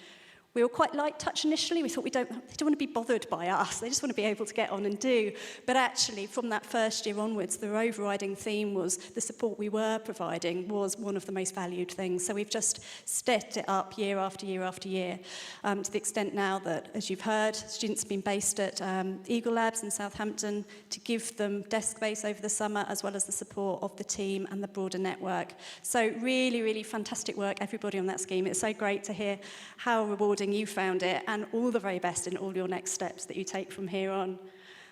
We were quite light touch initially. We thought they don't want to be bothered by us. They just want to be able to get on and do. But actually, from that first year onwards, the overriding theme was the support we were providing was one of the most valued things. So we've just stepped it up year after year after year, to the extent now that, as you've heard, students have been based at Eagle Labs in Southampton to give them desk space over the summer, as well as the support of the team and the broader network. So really, really fantastic work, everybody on that scheme. It's so great to hear how rewarding you found it, and all the very best in all your next steps that you take from here on.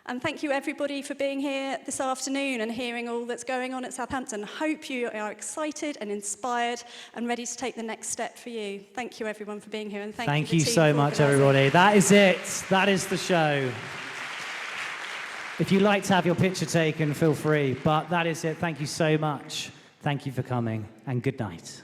And thank you everybody for being here this afternoon and hearing all that's going on at Southampton. Hope you are excited and inspired and ready to take the next step for you. Thank you everyone for being here, and thank you you so much, everybody. That is it. That is the show. If you'd like to have your picture taken, feel free. But that is it. Thank you so much. Thank you for coming, and good night.